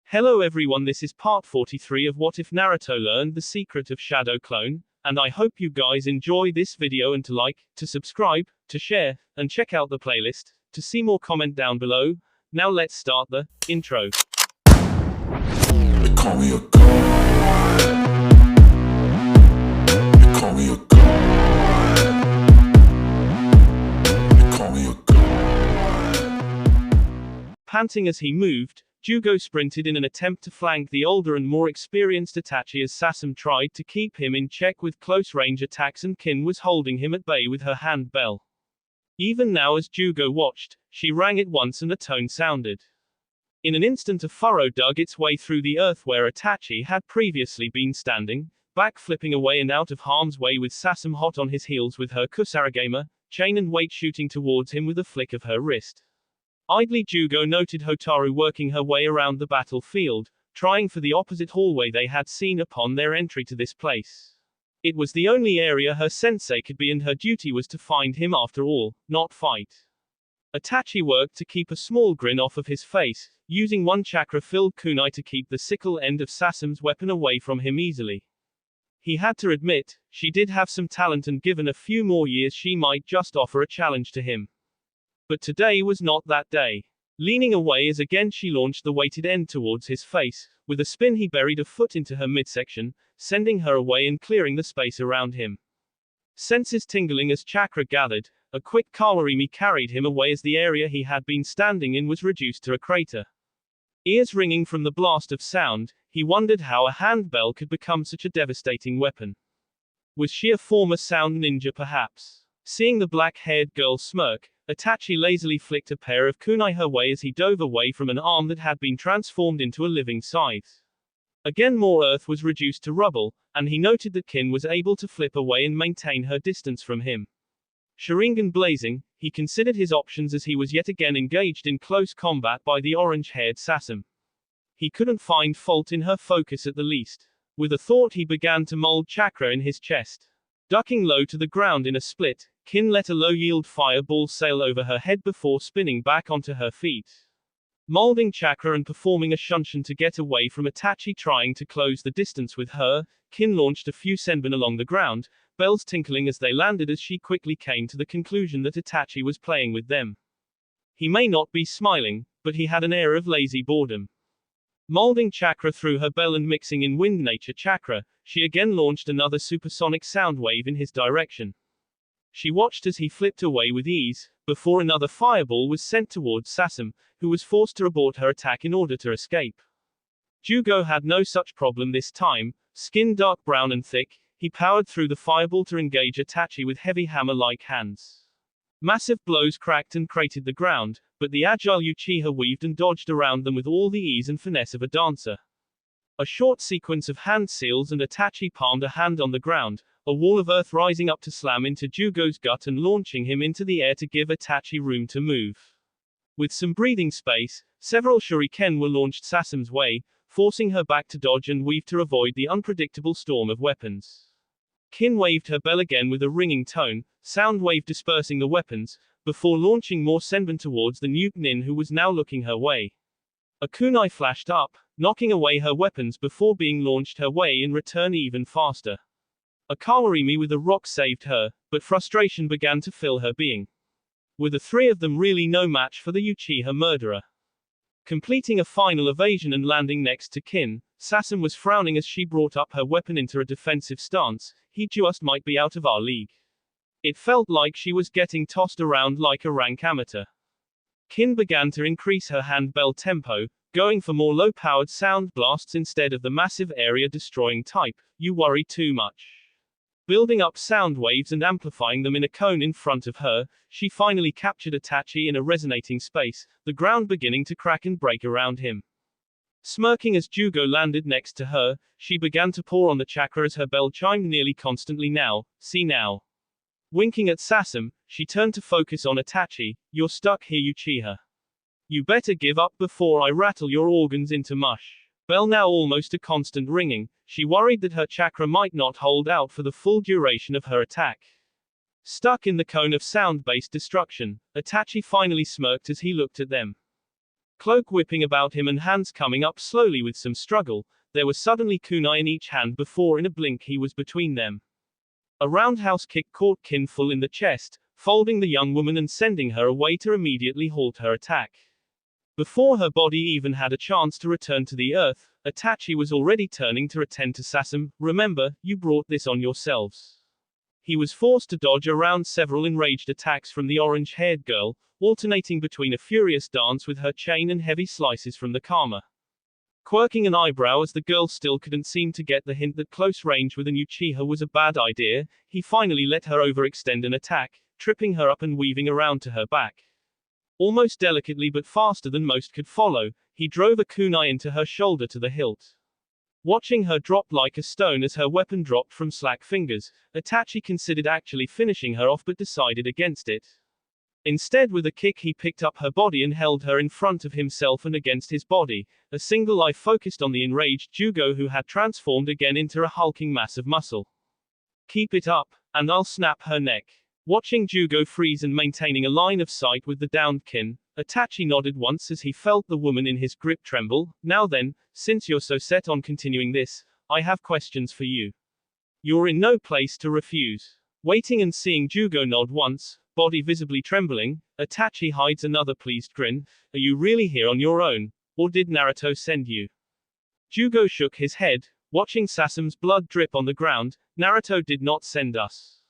Hello everyone, this is part 43 of What If Naruto Learned the Secret of Shadow Clone, and I hope you guys enjoy this video and to like, to subscribe, to share, and check out the playlist, to see more comment down below. Now let's start the intro. They call me a god. They call me a god. They call me a god. Panting as he moved, Jugo sprinted in an attempt to flank the older and more experienced Itachi as Sasam tried to keep him in check with close-range attacks and Kin was holding him at bay with her hand bell. Even now as Jugo watched, she rang it once and a tone sounded. In an instant a furrow dug its way through the earth where Itachi had previously been standing, back-flipping away and out of harm's way with Sasam hot on his heels with her kusarigama, chain and weight shooting towards him with a flick of her wrist. Idly Jugo noted Hotaru working her way around the battlefield, trying for the opposite hallway they had seen upon their entry to this place. It was the only area her sensei could be and her duty was to find him after all, not fight. Itachi worked to keep a small grin off of his face, using one chakra-filled kunai to keep the sickle end of Sasam's weapon away from him easily. He had to admit, she did have some talent and given a few more years she might just offer a challenge to him. But today was not that day. Leaning away as again she launched the weighted end towards his face, with a spin he buried a foot into her midsection, sending her away and clearing the space around him. Senses tingling as chakra gathered, a quick kawarimi carried him away as the area he had been standing in was reduced to a crater. Ears ringing from the blast of sound, he wondered how a handbell could become such a devastating weapon. Was she a former sound ninja perhaps? Seeing the black-haired girl smirk, Itachi lazily flicked a pair of kunai her way as he dove away from an arm that had been transformed into a living scythe. Again more earth was reduced to rubble, and he noted that Kin was able to flip away and maintain her distance from him. Sharingan blazing, he considered his options as he was yet again engaged in close combat by the orange-haired Sasam. He couldn't find fault in her focus at the least. With a thought he began to mold chakra in his chest. Ducking low to the ground in a split, Kin let a low-yield fireball sail over her head before spinning back onto her feet. Molding chakra and performing a shunshin to get away from Itachi trying to close the distance with her, Kin launched a few senbon along the ground, bells tinkling as they landed as she quickly came to the conclusion that Itachi was playing with them. He may not be smiling, but he had an air of lazy boredom. Molding chakra through her bell and mixing in wind nature chakra, she again launched another supersonic sound wave in his direction. She watched as he flipped away with ease, before another fireball was sent towards Sasam, who was forced to abort her attack in order to escape. Jugo had no such problem this time, skin dark brown and thick, he powered through the fireball to engage Itachi with heavy hammer-like hands. Massive blows cracked and cratered the ground, but the agile Uchiha weaved and dodged around them with all the ease and finesse of a dancer. A short sequence of hand seals and Itachi palmed a hand on the ground, a wall of earth rising up to slam into Jugo's gut and launching him into the air to give Itachi room to move. With some breathing space, several shuriken were launched Sasam's way, forcing her back to dodge and weave to avoid the unpredictable storm of weapons. Kin waved her bell again with a ringing tone, sound wave dispersing the weapons, before launching more senbon towards the nuke nin who was now looking her way. A kunai flashed up, knocking away her weapons before being launched her way in return even faster. A kawarimi with a rock saved her, but frustration began to fill her being. Were the three of them really no match for the Uchiha murderer? Completing a final evasion and landing next to Kin, Sasam was frowning as she brought up her weapon into a defensive stance. He just might be out of our league. It felt like she was getting tossed around like a rank amateur. Kin began to increase her handbell tempo, going for more low-powered sound blasts instead of the massive area-destroying type. You worry too much. Building up sound waves and amplifying them in a cone in front of her, she finally captured Itachi in a resonating space, the ground beginning to crack and break around him. Smirking as Jugo landed next to her, she began to pour on the chakra as her bell chimed nearly constantly now, see now. Winking at Sasam, she turned to focus on Itachi, you're stuck here Uchiha. You better give up before I rattle your organs into mush. Bell now almost a constant ringing, she worried that her chakra might not hold out for the full duration of her attack. Stuck in the cone of sound-based destruction, Itachi finally smirked as he looked at them. cloak whipping about him and hands coming up slowly with some struggle. There was suddenly kunai in each hand before in a blink he was between them. A roundhouse kick caught Kin full in the chest, folding the young woman and sending her away to immediately halt her attack. Before her body even had a chance to return to the earth, Itachi was already turning to attend to Sasam. Remember, you brought this on yourselves. He was forced to dodge around several enraged attacks from the orange-haired girl, alternating between a furious dance with her chain and heavy slices from the kama. Quirking an eyebrow as the girl still couldn't seem to get the hint that close range with an Uchiha was a bad idea, he finally let her overextend an attack, tripping her up and weaving around to her back. Almost delicately but faster than most could follow, he drove a kunai into her shoulder to the hilt. Watching her drop like a stone as her weapon dropped from slack fingers, Itachi considered actually finishing her off but decided against it. Instead, with a kick he picked up her body and held her in front of himself and against his body, a single eye focused on the enraged Jugo who had transformed again into a hulking mass of muscle. Keep it up, and I'll snap her neck. Watching Jugo freeze and maintaining a line of sight with the downed Kin, Itachi nodded once as he felt the woman in his grip tremble. Now then, since you're so set on continuing this, I have questions for you. You're in no place to refuse. Waiting and seeing Jugo nod once, body visibly trembling, Itachi hides another pleased grin. Are you really here on your own, or did Naruto send you? Jugo shook his head, watching Sasam's blood drip on the ground. Naruto did not send us.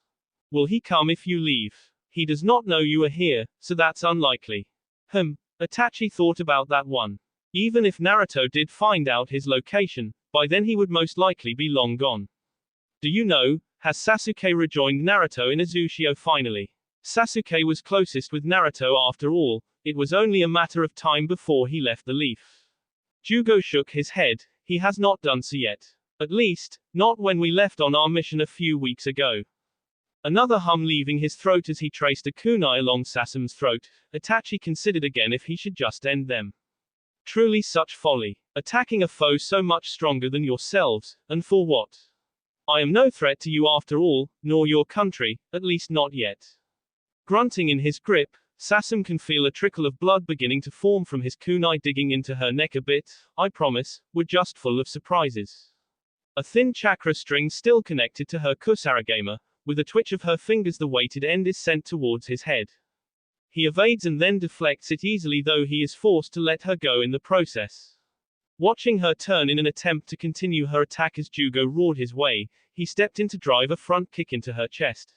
Will he come if you leave? He does not know you are here, so that's unlikely. Itachi thought about that one. Even if Naruto did find out his location, by then he would most likely be long gone. Do you know, has Sasuke rejoined Naruto in Azushio finally? Sasuke was closest with Naruto after all, it was only a matter of time before he left the leaf. Jugo shook his head, he has not done so yet. At least, not when we left on our mission a few weeks ago. Another hum leaving his throat as he traced a kunai along Sasam's throat, Itachi considered again if he should just end them. Truly such folly. Attacking a foe so much stronger than yourselves, and for what? I am no threat to you after all, nor your country, at least not yet. Grunting in his grip, Sasam can feel a trickle of blood beginning to form from his kunai digging into her neck a bit. I promise, we're just full of surprises. A thin chakra string still connected to her kusarigama. With a twitch of her fingers the weighted end is sent towards his head. He evades and then deflects it easily though he is forced to let her go in the process. Watching her turn in an attempt to continue her attack as Jugo roared his way, he stepped in to drive a front kick into her chest.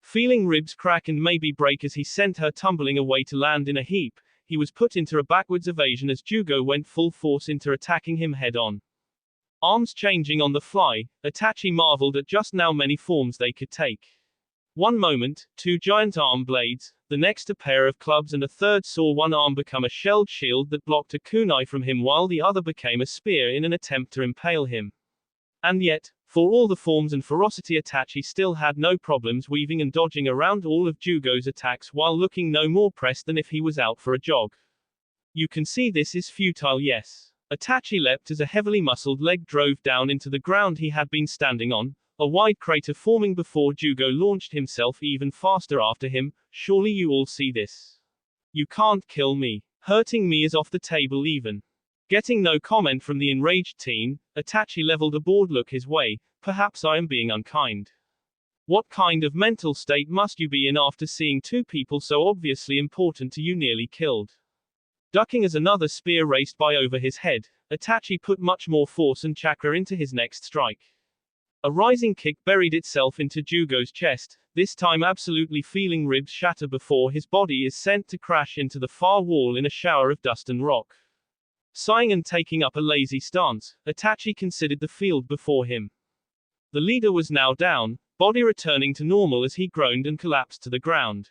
Feeling ribs crack and maybe break as he sent her tumbling away to land in a heap, he was put into a backwards evasion as Jugo went full force into attacking him head on. Arms changing on the fly, Itachi marveled at just how many forms they could take. One moment, two giant arm blades, the next a pair of clubs and a third saw one arm become a shelled shield that blocked a kunai from him while the other became a spear in an attempt to impale him. And yet, for all the forms and ferocity Itachi still had no problems weaving and dodging around all of Jugo's attacks while looking no more pressed than if he was out for a jog. You can see this is futile, yes. Itachi leapt as a heavily muscled leg drove down into the ground he had been standing on, a wide crater forming before Jugo launched himself even faster after him. Surely you all see this. You can't kill me. Hurting me is off the table even. Getting no comment from the enraged teen, Itachi leveled a bored look his way. Perhaps I am being unkind. What kind of mental state must you be in after seeing two people so obviously important to you nearly killed? Ducking as another spear raced by over his head, Itachi put much more force and chakra into his next strike. A rising kick buried itself into Jugo's chest, this time absolutely feeling ribs shatter before his body is sent to crash into the far wall in a shower of dust and rock. Sighing and taking up a lazy stance, Itachi considered the field before him. The leader was now down, body returning to normal as he groaned and collapsed to the ground.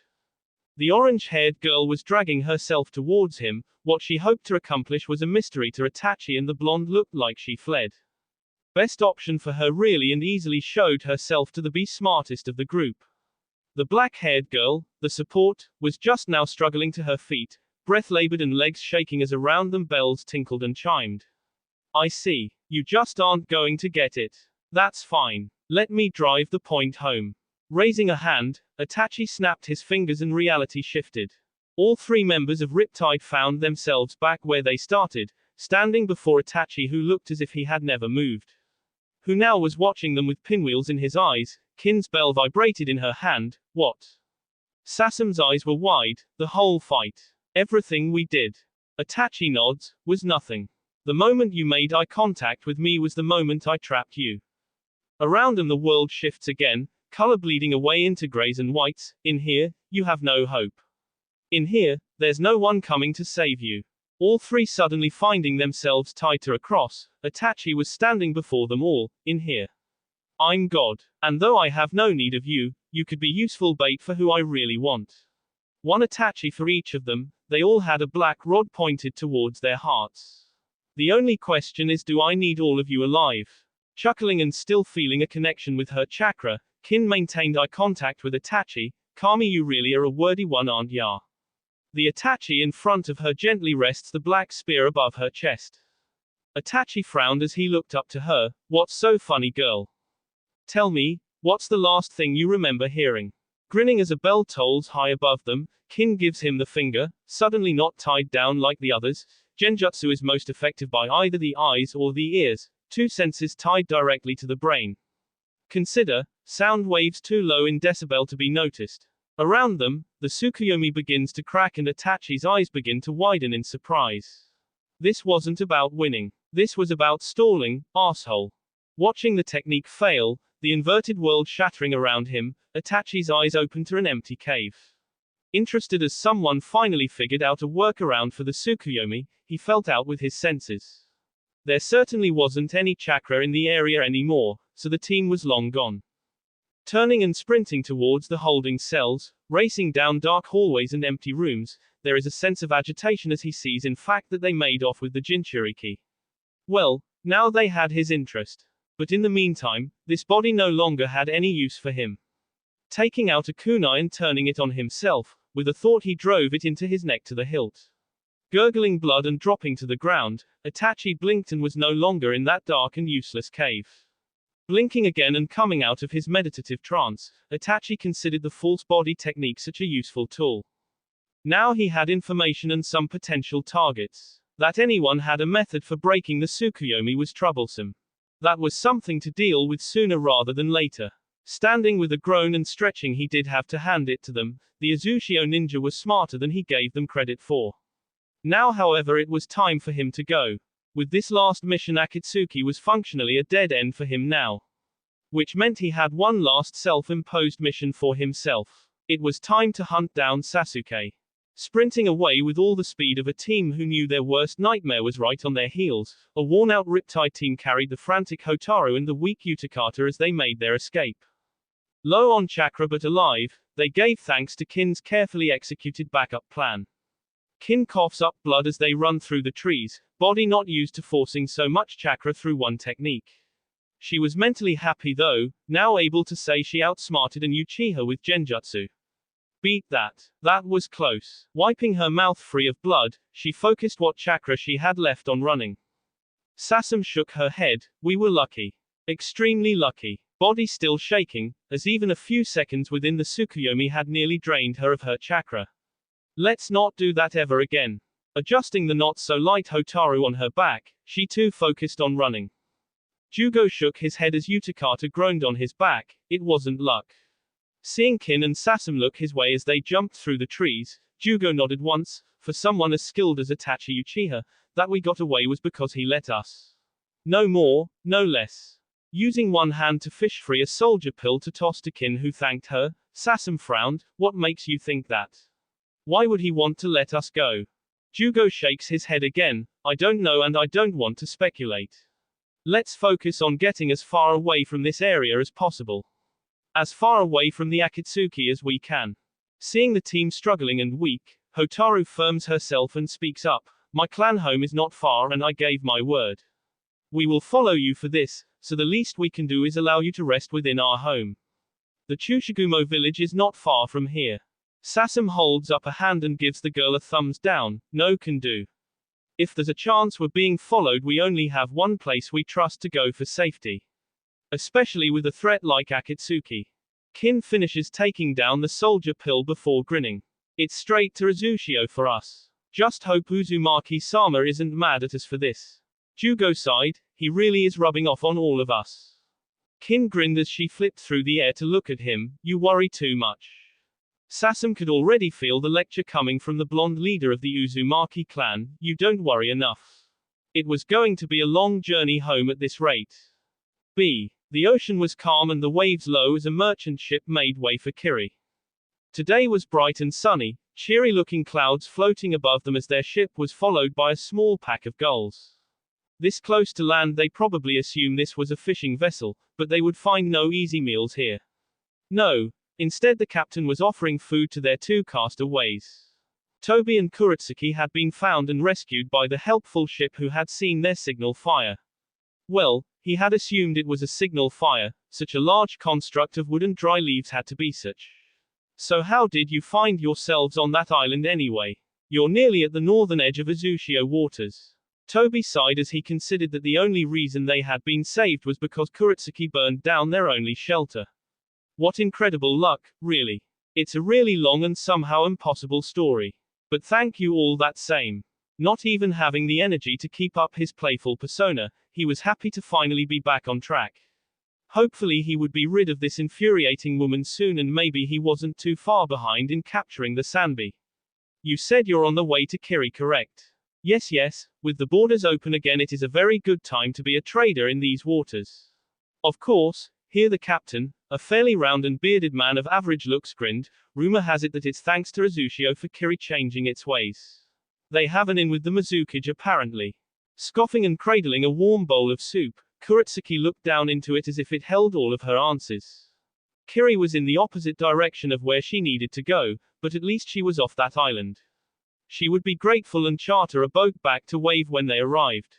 The orange-haired girl was dragging herself towards him. What she hoped to accomplish was a mystery to Itachi, and the blonde looked like she fled. Best option for her really, and easily showed herself to be smartest of the group. The black-haired girl, the support, was just now struggling to her feet, breath labored and legs shaking as around them bells tinkled and chimed. I see. You just aren't going to get it. That's fine. Let me drive the point home. Raising a hand, Itachi snapped his fingers and reality shifted. All three members of Riptide found themselves back where they started, standing before Itachi, who looked as if he had never moved. Who now was watching them with pinwheels in his eyes. Kin's bell vibrated in her hand. What? Sasam's eyes were wide. The whole fight. Everything we did. Itachi nods. Was nothing. The moment you made eye contact with me was the moment I trapped you. Around them the world shifts again, color bleeding away into grays and whites. In here, you have no hope. In here, there's no one coming to save you. All three suddenly finding themselves tied to a cross. Itachi was standing before them all. In here. I'm God. And though I have no need of you, you could be useful bait for who I really want. One Itachi for each of them. They all had a black rod pointed towards their hearts. The only question is, do I need all of you alive? Chuckling and still feeling a connection with her chakra, Kin maintained eye contact with Itachi. Kami, you really are a worthy one, aren't ya? The Itachi in front of her gently rests the black spear above her chest. Itachi frowned as he looked up to her. What's so funny, girl? Tell me, what's the last thing you remember hearing? Grinning as a bell tolls high above them, Kin gives him the finger, suddenly not tied down like the others. Genjutsu is most effective by either the eyes or the ears, two senses tied directly to the brain. Consider, sound waves too low in decibel to be noticed. Around them, the Tsukuyomi begins to crack and Itachi's eyes begin to widen in surprise. This wasn't about winning. This was about stalling, asshole. Watching the technique fail, the inverted world shattering around him, Itachi's eyes opened to an empty cave. Interested as someone finally figured out a workaround for the Tsukuyomi, he felt out with his senses. There certainly wasn't any chakra in the area anymore, so the team was long gone. Turning and sprinting towards the holding cells, racing down dark hallways and empty rooms, there is a sense of agitation as he sees in fact that they made off with the Jinchuriki. Well, now they had his interest. But in the meantime, this body no longer had any use for him. Taking out a kunai and turning it on himself, with a thought he drove it into his neck to the hilt. Gurgling blood and dropping to the ground, Itachi blinked and was no longer in that dark and useless cave. Blinking again and coming out of his meditative trance, Itachi considered the false body technique such a useful tool. Now he had information and some potential targets. That anyone had a method for breaking the Tsukuyomi was troublesome. That was something to deal with sooner rather than later. Standing with a groan and stretching, he did have to hand it to them. The Azushio ninja was smarter than he gave them credit for. Now, however, it was time for him to go. With this last mission, Akatsuki was functionally a dead end for him now. Which meant he had one last self-imposed mission for himself. It was time to hunt down Sasuke. Sprinting away with all the speed of a team who knew their worst nightmare was right on their heels, a worn-out Riptide team carried the frantic Hotaru and the weak Utakata as they made their escape. Low on chakra but alive, they gave thanks to Kin's carefully executed backup plan. Kin coughs up blood as they run through the trees, body not used to forcing so much chakra through one technique. She was mentally happy though, now able to say she outsmarted an Uchiha with genjutsu. Beat that. That was close. Wiping her mouth free of blood, she focused what chakra she had left on running. Sasam shook her head. We were lucky. Extremely lucky. Body still shaking, as even a few seconds within the Tsukuyomi had nearly drained her of her chakra. Let's not do that ever again. Adjusting the not so light Hotaru on her back, she too focused on running. Jugo shook his head as Utakata groaned on his back. It wasn't luck. Seeing Kin and Sasam look his way as they jumped through the trees, Jugo nodded once. For someone as skilled as Itachi Uchiha, that we got away was because he let us. No more, no less. Using one hand to fish free a soldier pill to toss to Kin, who thanked her, Sasam frowned. What makes you think that? Why would he want to let us go? Jugo shakes his head again. I don't know and I don't want to speculate. Let's focus on getting as far away from this area as possible. As far away from the Akatsuki as we can. Seeing the team struggling and weak, Hotaru firms herself and speaks up. My clan home is not far and I gave my word. We will follow you for this, so the least we can do is allow you to rest within our home. The Chushigumo village is not far from here. Sasam holds up a hand and gives the girl a thumbs down. No can do. If there's a chance we're being followed, we only have one place we trust to go for safety. Especially with a threat like Akatsuki. Kin finishes taking down the soldier pill before grinning. It's straight to Azushio for us. Just hope Uzumaki-sama isn't mad at us for this. Jugo sighed, he really is rubbing off on all of us. Kin grinned as she flipped through the air to look at him, you worry too much. Sasam could already feel the lecture coming from the blonde leader of the Uzumaki clan, you don't worry enough. It was going to be a long journey home at this rate. B. The ocean was calm and the waves low as a merchant ship made way for Kiri. Today was bright and sunny, cheery-looking clouds floating above them as their ship was followed by a small pack of gulls. This close to land they probably assumed this was a fishing vessel, but they would find no easy meals here. No, instead the captain was offering food to their two castaways. Tobi and Kurotsuchi had been found and rescued by the helpful ship who had seen their signal fire. Well, he had assumed it was a signal fire, such a large construct of wood and dry leaves had to be such. So how did you find yourselves on that island anyway? You're nearly at the northern edge of Azushio waters. Tobi sighed as he considered that the only reason they had been saved was because Kurotsuchi burned down their only shelter. What incredible luck, really. It's a really long and somehow impossible story. But thank you all that same. Not even having the energy to keep up his playful persona, he was happy to finally be back on track. Hopefully he would be rid of this infuriating woman soon and maybe he wasn't too far behind in capturing the Sanbi. You said you're on the way to Kiri, correct? Yes, with the borders open again it is a very good time to be a trader in these waters. Of course, here the captain, a fairly round and bearded man of average looks, grinned. Rumor has it that it's thanks to Azushio for Kiri changing its ways. They have an in with the Mizukage apparently. Scoffing and cradling a warm bowl of soup, Kurotsuchi looked down into it as if it held all of her answers. Kiri was in the opposite direction of where she needed to go, but at least she was off that island. She would be grateful and charter a boat back to Wave when they arrived.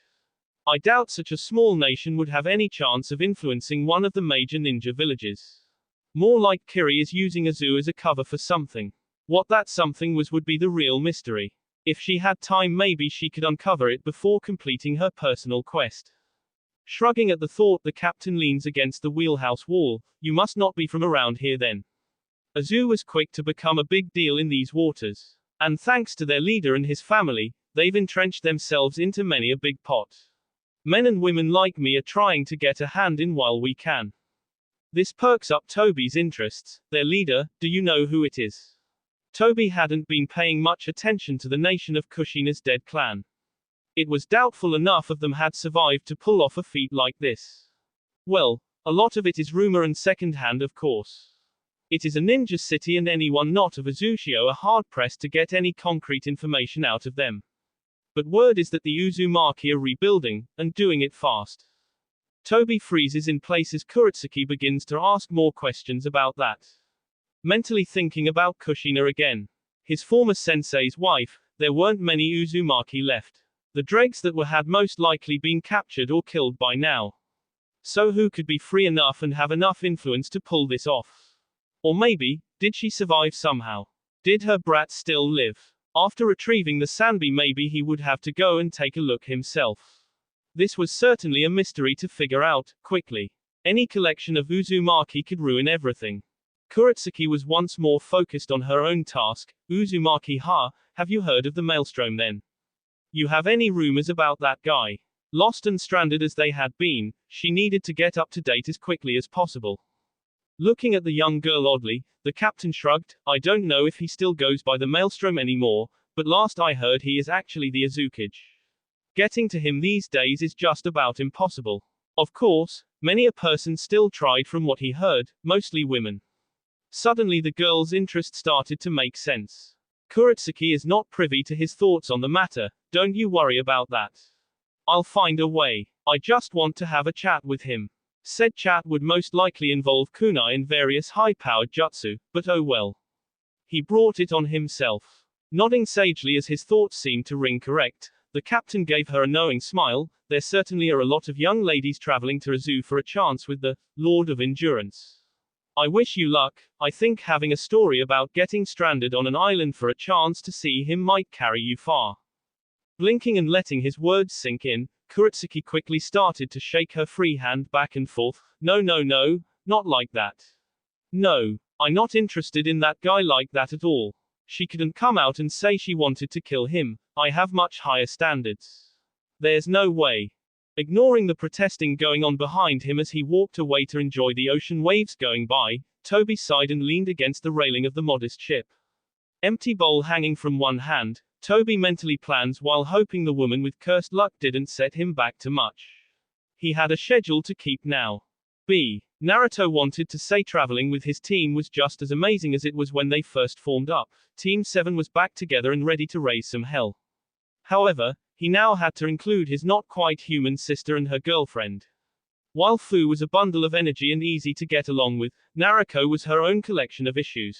I doubt such a small nation would have any chance of influencing one of the major ninja villages. More like Kiri is using Azu as a cover for something. What that something was would be the real mystery. If she had time maybe she could uncover it before completing her personal quest. Shrugging at the thought, the captain leans against the wheelhouse wall. You must not be from around here then. Azu was quick to become a big deal in these waters. And thanks to their leader and his family, they've entrenched themselves into many a big pot. Men and women like me are trying to get a hand in while we can. This perks up Tobi's interests. Their leader, do you know who it is? Tobi hadn't been paying much attention to the nation of Kushina's dead clan. It was doubtful enough of them had survived to pull off a feat like this. Well, a lot of it is rumor and second-hand of course. It is a ninja city and anyone not of Azushio are hard-pressed to get any concrete information out of them. But word is that the Uzumaki are rebuilding, and doing it fast. Tobi freezes in place as Kurotsuchi begins to ask more questions about that. Mentally thinking about Kushina again. His former sensei's wife, there weren't many Uzumaki left. The dregs that were had most likely been captured or killed by now. So who could be free enough and have enough influence to pull this off? Or maybe, did she survive somehow? Did her brat still live? After retrieving the Sanbi maybe he would have to go and take a look himself. This was certainly a mystery to figure out, quickly. Any collection of Uzumaki could ruin everything. Kurotsuchi was once more focused on her own task. Uzumaki have you heard of the Maelstrom then? You have any rumors about that guy? Lost and stranded as they had been, she needed to get up to date as quickly as possible. Looking at the young girl oddly, the captain shrugged. I don't know if he still goes by the Maelstrom anymore, but last I heard he is actually the Azukage. Getting to him these days is just about impossible. Of course, many a person still tried from what he heard, mostly women. Suddenly the girl's interest started to make sense. Kurotsuchi is not privy to his thoughts on the matter, don't you worry about that. I'll find a way. I just want to have a chat with him. Said chat would most likely involve kunai and various high-powered jutsu, but oh well. He brought it on himself. Nodding sagely as his thoughts seemed to ring correct, the captain gave her a knowing smile. There certainly are a lot of young ladies traveling to Azu for a chance with the Lord of Endurance. I wish you luck. I think having a story about getting stranded on an island for a chance to see him might carry you far. Blinking and letting his words sink in, Kurotsuchi quickly started to shake her free hand back and forth. No, not like that. No, I'm not interested in that guy like that at all. She couldn't come out and say she wanted to kill him. I have much higher standards. There's no way. Ignoring the protesting going on behind him as he walked away to enjoy the ocean waves going by, Tobi sighed and leaned against the railing of the modest ship. Empty bowl hanging from one hand, Tobi mentally plans while hoping the woman with cursed luck didn't set him back too much. He had a schedule to keep now. Naruto wanted to say traveling with his team was just as amazing as it was when they first formed up. Team 7 was back together and ready to raise some hell. However, he now had to include his not quite human sister and her girlfriend. While Fu was a bundle of energy and easy to get along with, Naruto was her own collection of issues.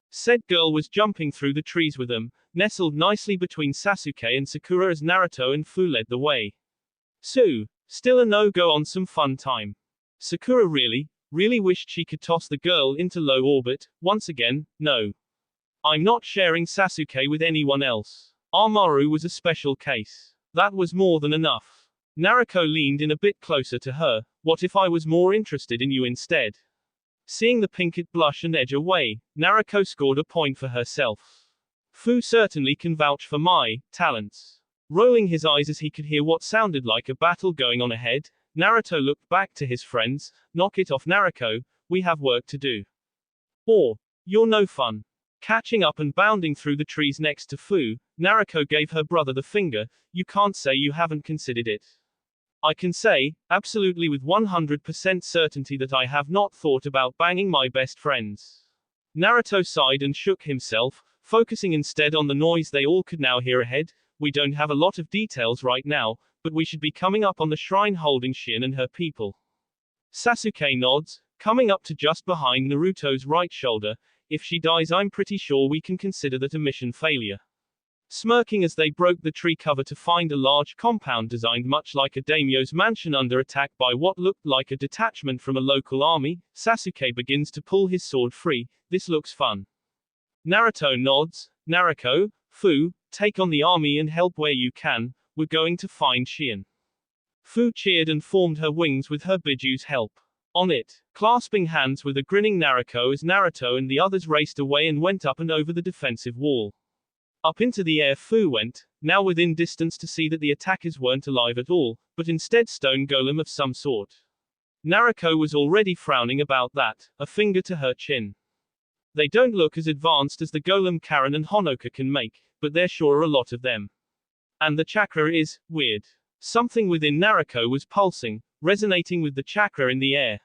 Said girl was jumping through the trees with them, nestled nicely between Sasuke and Sakura as Naruto and Fu led the way. Still a no-go on some fun time. Sakura really wished she could toss the girl into low orbit. Once again, no. I'm not sharing Sasuke with anyone else. Amaru was a special case. That was more than enough. Naruto leaned in a bit closer to her. What if I was more interested in you instead? Seeing the pinkett blush and edge away, Naruto scored a point for herself. Fu certainly can vouch for my talents. Rolling his eyes as he could hear what sounded like a battle going on ahead, Naruto looked back to his friends. Knock it off, Naruto, we have work to do. Or, you're no fun. Catching up and bounding through the trees next to Fu, Naruto gave her brother the finger. You can't say you haven't considered it. I can say, absolutely with 100% certainty that I have not thought about banging my best friends. Naruto sighed and shook himself, focusing instead on the noise they all could now hear ahead. We don't have a lot of details right now, but we should be coming up on the shrine holding Shien and her people. Sasuke nods, coming up to just behind Naruto's right shoulder. If she dies, I'm pretty sure we can consider that a mission failure. Smirking as they broke the tree cover to find a large compound designed much like a daimyo's mansion under attack by what looked like a detachment from a local army, Sasuke begins to pull his sword free. This looks fun. Naruto nods. Naruto, Fu, take on the army and help where you can. We're going to find Shien. Fu cheered and formed her wings with her Bijuu's help. On it, clasping hands with a grinning Naruto as Naruto and the others raced away and went up and over the defensive wall. Up into the air Fu went, now within distance to see that the attackers weren't alive at all, but instead stone golem of some sort. Naruto was already frowning about that, a finger to her chin. They don't look as advanced as the golem Karen and Honoka can make, but there sure are a lot of them. And the chakra is weird. Something within Naruto was pulsing, resonating with the chakra in the air.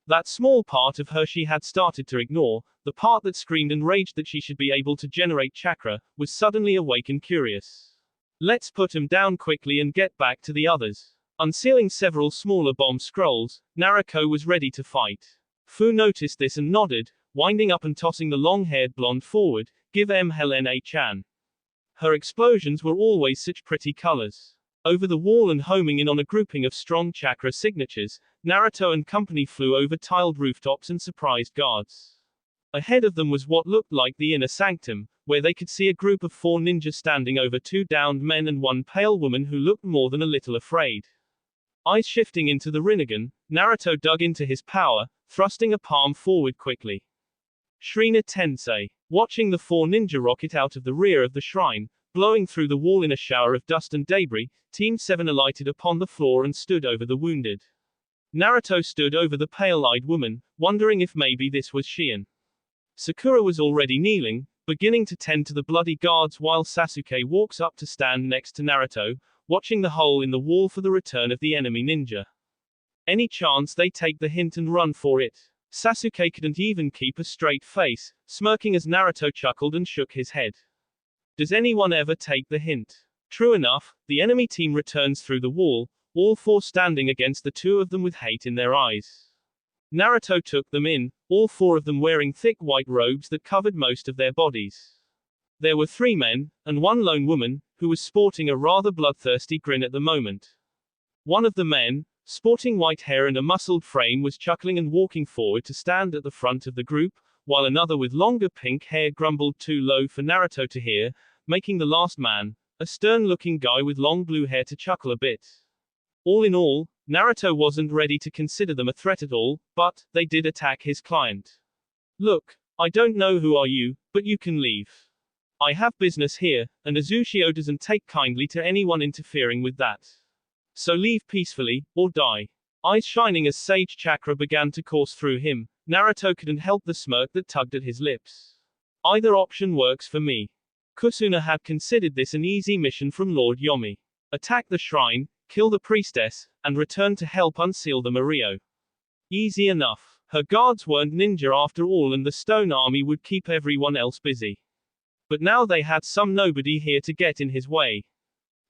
That small part of her she had started to ignore, the part that screamed and raged that she should be able to generate chakra, was suddenly awake and curious. Let's put him down quickly and get back to the others. Unsealing several smaller bomb scrolls, Naruto was ready to fight. Fu noticed this and nodded, winding up and tossing the long-haired blonde forward. Give Helena-chan. Her explosions were always such pretty colors. Over the wall and homing in on a grouping of strong chakra signatures, Naruto and company flew over tiled rooftops and surprised guards. Ahead of them was what looked like the inner sanctum, where they could see a group of 4 ninjas standing over 2 downed men and 1 pale woman who looked more than a little afraid. Eyes shifting into the Rinnegan, Naruto dug into his power, thrusting a palm forward quickly. Shrina Tensei. Watching the 4 ninja rocket out of the rear of the shrine, blowing through the wall in a shower of dust and debris, Team 7 alighted upon the floor and stood over the wounded. Naruto stood over the pale-eyed woman, wondering if maybe this was Shien. Sakura was already kneeling, beginning to tend to the bloody guards while Sasuke walks up to stand next to Naruto, watching the hole in the wall for the return of the enemy ninja. Any chance they take the hint and run for it? Sasuke couldn't even keep a straight face, smirking as Naruto chuckled and shook his head. Does anyone ever take the hint? True enough, the enemy team returns through the wall, all 4 standing against the 2 of them with hate in their eyes. Naruto took them in, all 4 of them wearing thick white robes that covered most of their bodies. There were 3 men, and 1 lone woman, who was sporting a rather bloodthirsty grin at the moment. One of the men, sporting white hair and a muscled frame, was chuckling and walking forward to stand at the front of the group, while another with longer pink hair grumbled too low for Naruto to hear, making the last man, a stern-looking guy with long blue hair, to chuckle a bit. All in all, Naruto wasn't ready to consider them a threat at all, but they did attack his client. Look, I don't know who are you, but you can leave. I have business here, and Azushio doesn't take kindly to anyone interfering with that. So leave peacefully, or die. Eyes shining as sage chakra began to course through him, Naruto couldn't help the smirk that tugged at his lips. Either option works for me. Kusuna had considered this an easy mission from Lord Yomi. Attack the shrine, kill the priestess, and return to help unseal the Mario. Easy enough. Her guards weren't ninja after all, and the stone army would keep everyone else busy. But now they had some nobody here to get in his way.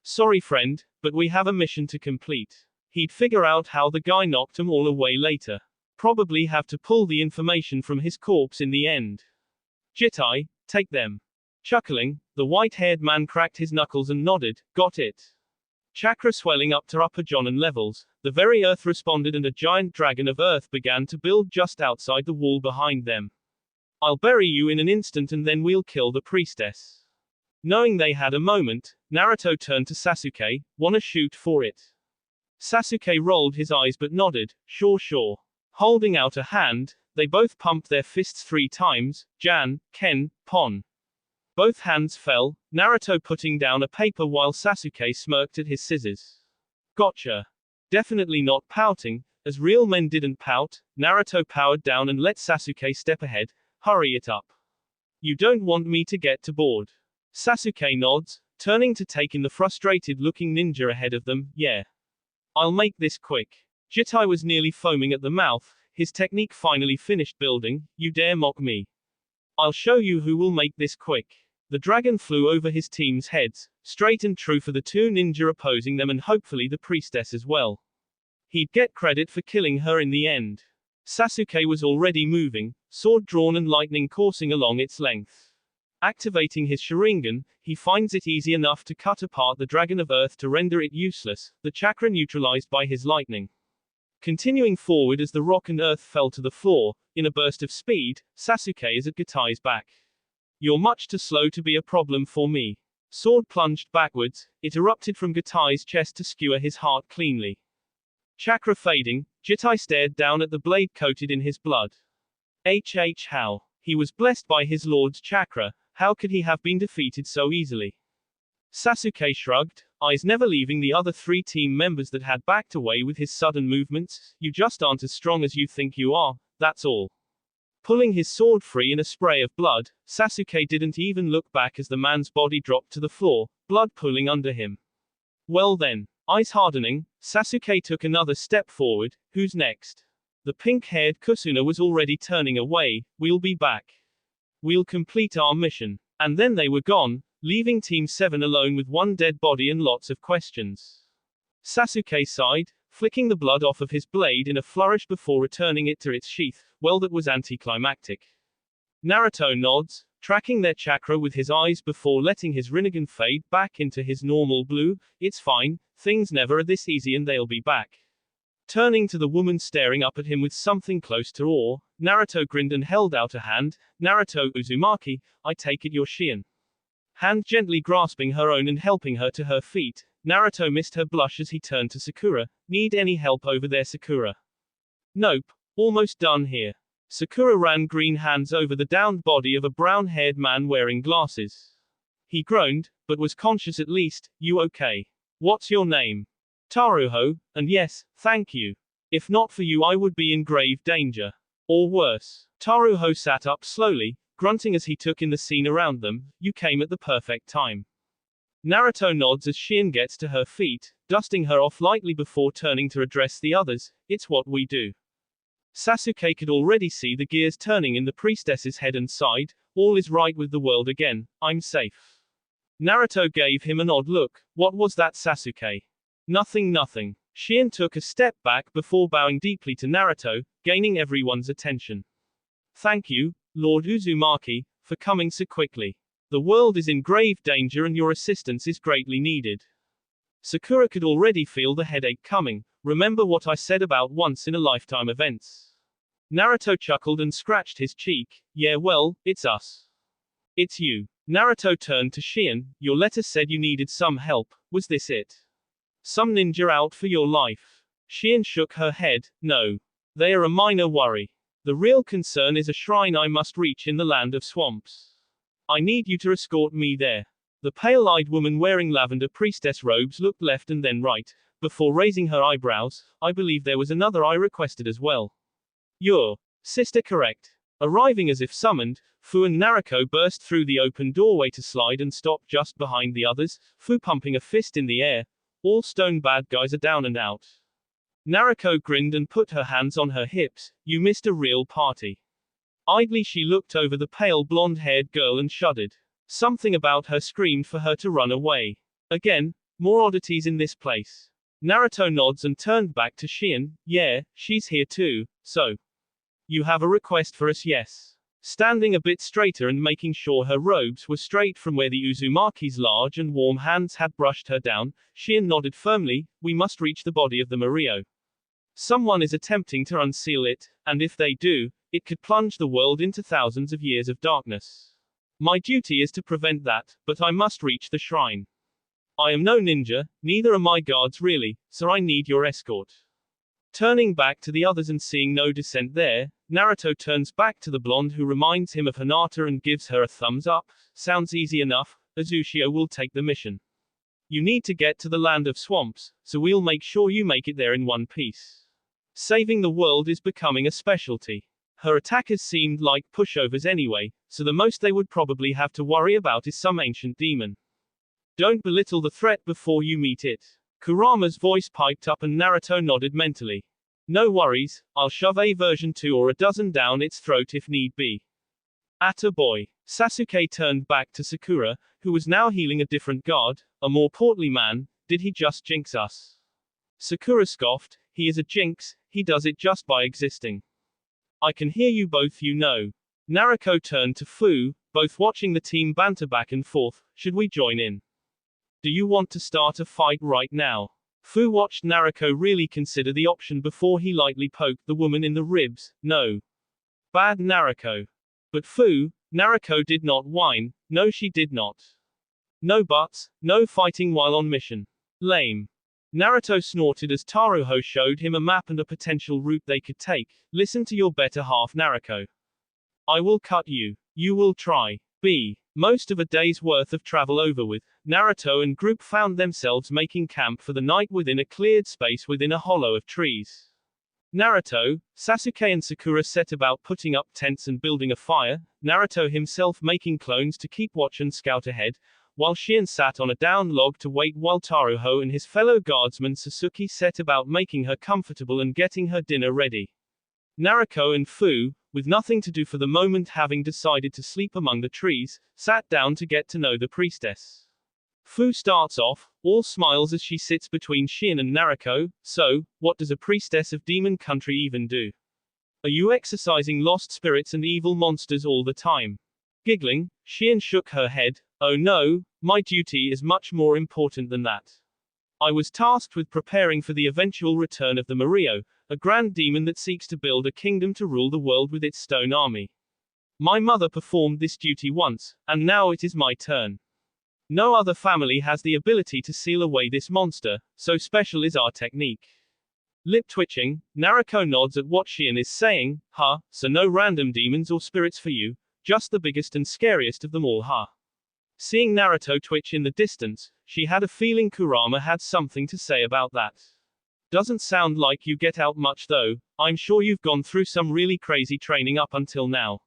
Sorry friend, but we have a mission to complete. He'd figure out how the guy knocked them all away later. Probably have to pull the information from his corpse in the end. Jitai, take them. Chuckling, the white-haired man cracked his knuckles and nodded, got it. Chakra swelling up to upper Jonin levels, the very earth responded and a giant dragon of earth began to build just outside the wall behind them. I'll bury you in an instant and then we'll kill the priestess. Knowing they had a moment, Naruto turned to Sasuke, wanna shoot for it? Sasuke rolled his eyes but nodded, sure. Holding out a hand, they both pumped their fists 3 times, Jan, Ken, Pon. Both hands fell, Naruto putting down a paper while Sasuke smirked at his scissors. Gotcha. Definitely not pouting, as real men didn't pout, Naruto powered down and let Sasuke step ahead, hurry it up. You don't want me to get too bored. Sasuke nods, turning to take in the frustrated-looking ninja ahead of them, yeah. I'll make this quick. Jitai was nearly foaming at the mouth, his technique finally finished building, you dare mock me. I'll show you who will make this quick. The dragon flew over his team's heads, straight and true for the 2 ninja opposing them and hopefully the priestess as well. He'd get credit for killing her in the end. Sasuke was already moving, sword drawn and lightning coursing along its length. Activating his Sharingan, he finds it easy enough to cut apart the dragon of earth to render it useless, the chakra neutralized by his lightning. Continuing forward as the rock and earth fell to the floor, in a burst of speed, Sasuke is at Gitai's back. You're much too slow to be a problem for me. Sword plunged backwards, it erupted from Gitai's chest to skewer his heart cleanly. Chakra fading, Jitai stared down at the blade coated in his blood. How? He was blessed by his lord's chakra, how could he have been defeated so easily? Sasuke shrugged, eyes never leaving the other 3 team members that had backed away with his sudden movements. You just aren't as strong as you think you are, that's all. Pulling his sword free in a spray of blood, Sasuke didn't even look back as the man's body dropped to the floor, blood pooling under him. Well then, eyes hardening, Sasuke took another step forward, who's next? The pink-haired Kusuna was already turning away, we'll be back. We'll complete our mission. And then they were gone, leaving Team 7 alone with 1 dead body and lots of questions. Sasuke sighed, flicking the blood off of his blade in a flourish before returning it to its sheath. Well, that was anticlimactic. Naruto nods, tracking their chakra with his eyes before letting his Rinnegan fade back into his normal blue. It's fine, things never are this easy and they'll be back. Turning to the woman staring up at him with something close to awe, Naruto grinned and held out a hand. Naruto Uzumaki, I take it you're Shion. Hand gently grasping her own and helping her to her feet, Naruto missed her blush as he turned to Sakura. Need any help over there, Sakura? Nope. Almost done here. Sakura ran green hands over the downed body of a brown-haired man wearing glasses. He groaned, but was conscious at least. You okay? What's your name? Taruho, and yes, thank you. If not for you I would be in grave danger. Or worse. Taruho sat up slowly, grunting as he took in the scene around them. You came at the perfect time. Naruto nods as Shion gets to her feet, dusting her off lightly before turning to address the others. It's what we do. Sasuke could already see the gears turning in the priestess's head and sighed. All is right with the world again, I'm safe. Naruto gave him an odd look. What was that, Sasuke? Nothing. Shion took a step back before bowing deeply to Naruto, gaining everyone's attention. Thank you, Lord Uzumaki, for coming so quickly. The world is in grave danger and your assistance is greatly needed. Sakura could already feel the headache coming. Remember what I said about once-in-a-lifetime events? Naruto chuckled and scratched his cheek. Yeah, well, it's us. It's you. Naruto turned to Shion. Your letter said you needed some help. Was this it? Some ninja out for your life? Shion shook her head. No. They are a minor worry. The real concern is a shrine I must reach in the land of swamps. I need you to escort me there. The pale-eyed woman wearing lavender priestess robes looked left and then right, before raising her eyebrows. I believe there was another I requested as well. Your sister correct. Arriving as if summoned, Fu and Naruto burst through the open doorway to slide and stop just behind the others, Fu pumping a fist in the air. All stone bad guys are down and out. Naruto grinned and put her hands on her hips. You missed a real party. Idly she looked over the pale blonde-haired girl and shuddered. Something about her screamed for her to run away. Again, more oddities in this place. Naruto nods and turned back to Shien. Yeah, she's here too, so. You have a request for us, yes. Standing a bit straighter and making sure her robes were straight from where the Uzumaki's large and warm hands had brushed her down, Shien nodded firmly. We must reach the body of the Murio. Someone is attempting to unseal it, and if they do, it could plunge the world into thousands of years of darkness. My duty is to prevent that, but I must reach the shrine. I am no ninja, neither are my guards really, so I need your escort. Turning back to the others and seeing no dissent there, Naruto turns back to the blonde who reminds him of Hinata and gives her a thumbs up. Sounds easy enough, Azushio will take the mission. You need to get to the land of swamps, so we'll make sure you make it there in one piece. Saving the world is becoming a specialty. Her attackers seemed like pushovers anyway, so the most they would probably have to worry about is some ancient demon. Don't belittle the threat before you meet it. Kurama's voice piped up and Naruto nodded mentally. No worries, I'll shove a version 2 or a dozen down its throat if need be. Atta boy. Sasuke turned back to Sakura, who was now healing a different guard, a more portly man. Did he just jinx us? Sakura scoffed. He is a jinx, he does it just by existing. I can hear you both, you know. Naruto turned to Fu, both watching the team banter back and forth. Should we join in? Do you want to start a fight right now? Fu watched Naruto really consider the option before he lightly poked the woman in the ribs. No. Bad Naruto. But Fu, Naruto did not whine. No, she did not. No buts, no fighting while on mission. Lame. Naruto snorted as Taruho showed him a map and a potential route they could take. Listen to your better half, Naruto. I will cut you. You will try. B. Most of a day's worth of travel over with, Naruto and group found themselves making camp for the night within a cleared space within a hollow of trees. Naruto, Sasuke and Sakura set about putting up tents and building a fire, Naruto himself making clones to keep watch and scout ahead, while Shien sat on a down log to wait while Taruho and his fellow guardsman Sasuke set about making her comfortable and getting her dinner ready. Naruto and Fu, with nothing to do for the moment having decided to sleep among the trees, sat down to get to know the priestess. Fu starts off, all smiles as she sits between Shien and Naruto. So, what does a priestess of demon country even do? Are you exorcising lost spirits and evil monsters all the time? Giggling, Shien shook her head. Oh no, my duty is much more important than that. I was tasked with preparing for the eventual return of the Murio, a grand demon that seeks to build a kingdom to rule the world with its stone army. My mother performed this duty once, and now it is my turn. No other family has the ability to seal away this monster, so special is our technique. Lip twitching, Naruto nods at what Shien is saying. Huh, so no random demons or spirits for you, just the biggest and scariest of them all, huh? Seeing Naruto twitch in the distance, she had a feeling Kurama had something to say about that. Doesn't sound like you get out much though, I'm sure you've gone through some really crazy training up until now.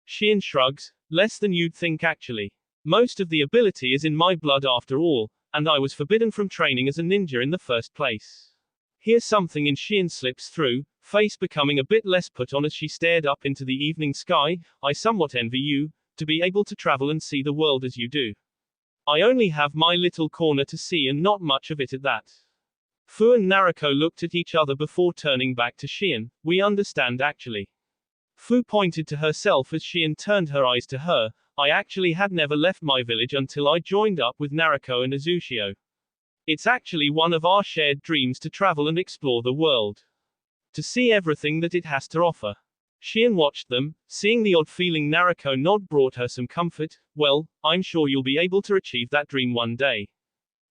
Shien shrugs, less than you'd think actually. Most of the ability is in my blood after all, and I was forbidden from training as a ninja in the first place. Here's something in Shien slips through, face becoming a bit less put on as she stared up into the evening sky. I somewhat envy you, to be able to travel and see the world as you do. I only have my little corner to see and not much of it at that. Fu and Naruto looked at each other before turning back to Shien. We understand actually. Fu pointed to herself as Shien turned her eyes to her. I actually had never left my village until I joined up with Naruto and Azushio. It's actually one of our shared dreams to travel and explore the world. To see everything that it has to offer. Shien watched them, seeing the odd-feeling Naruto nod brought her some comfort. Well, I'm sure you'll be able to achieve that dream one day.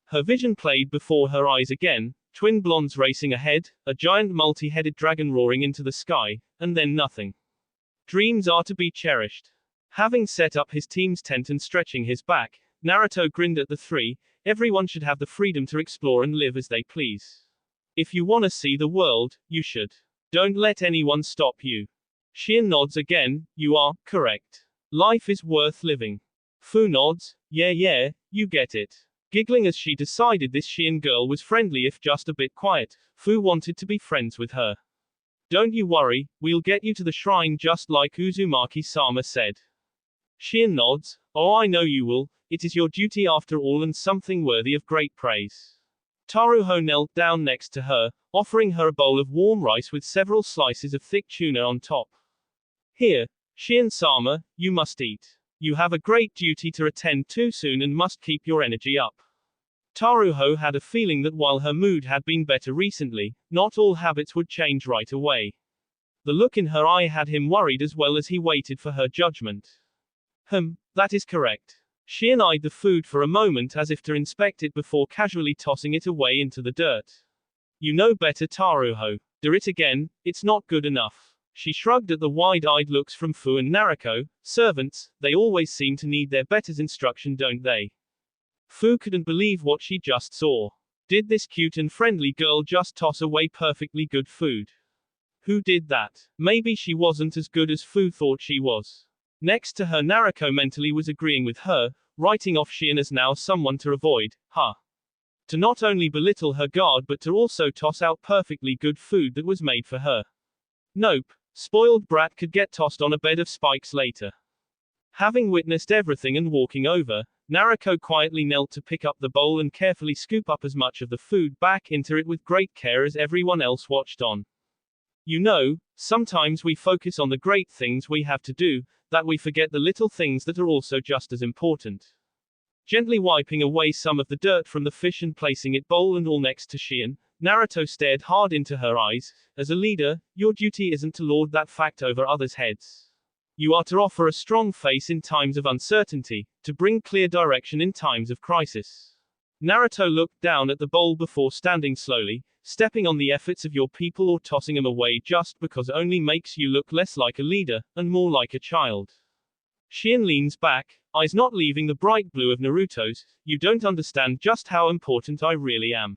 Her vision played before her eyes again, twin blondes racing ahead, a giant multi-headed dragon roaring into the sky, and then nothing. Dreams are to be cherished. Having set up his team's tent and stretching his back, Naruto grinned at the three. Everyone should have the freedom to explore and live as they please. If you wanna see the world, you should. Don't let anyone stop you. Shion nods again. You are correct. Life is worth living. Fu nods. Yeah, you get it. Giggling as she decided this Shion girl was friendly if just a bit quiet, Fu wanted to be friends with her. Don't you worry, we'll get you to the shrine just like Uzumaki-sama said. Shion nods. Oh, I know you will. It is your duty after all and something worthy of great praise. Taruho knelt down next to her, offering her a bowl of warm rice with several slices of thick tuna on top. Here, Shion-sama, you must eat. You have a great duty to attend to soon and must keep your energy up. Taruho had a feeling that while her mood had been better recently, not all habits would change right away. The look in her eye had him worried as well as he waited for her judgment. That is correct. Shion eyed the food for a moment as if to inspect it before casually tossing it away into the dirt. You know better, Taruho. Do it again, it's not good enough. She shrugged at the wide-eyed looks from Fu and Naruto. Servants, they always seem to need their betters' instruction, don't they? Fu couldn't believe what she just saw. Did this cute and friendly girl just toss away perfectly good food? Who did that? Maybe she wasn't as good as Fu thought she was. Next to her, Naruto mentally was agreeing with her, writing off Shion as now someone to avoid. To not only belittle her guard but to also toss out perfectly good food that was made for her. Nope. Spoiled brat could get tossed on a bed of spikes later. Having witnessed everything and walking over, Naruto quietly knelt to pick up the bowl and carefully scoop up as much of the food back into it with great care as everyone else watched on. You know, sometimes we focus on the great things we have to do, that we forget the little things that are also just as important. Gently wiping away some of the dirt from the fish and placing it bowl and all next to Shion, Naruto stared hard into her eyes. As a leader, your duty isn't to lord that fact over others' heads. You are to offer a strong face in times of uncertainty, to bring clear direction in times of crisis. Naruto looked down at the bowl before standing slowly. Stepping on the efforts of your people or tossing them away just because only makes you look less like a leader, and more like a child. Shion leans back, eyes not leaving the bright blue of Naruto's. You don't understand just how important I really am.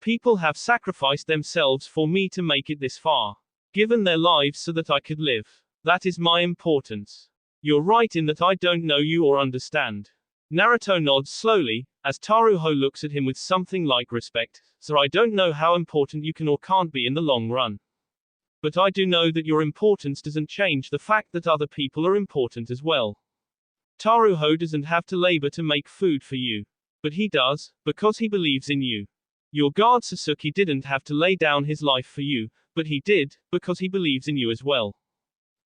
People have sacrificed themselves for me to make it this far. Given their lives so that I could live. That is my importance. You're right in that I don't know you or understand. Naruto nods slowly, as Taruho looks at him with something like respect. So I don't know how important you can or can't be in the long run. But I do know that your importance doesn't change the fact that other people are important as well. Taruho doesn't have to labor to make food for you. But he does, because he believes in you. Your guard Sasuke didn't have to lay down his life for you, but he did, because he believes in you as well.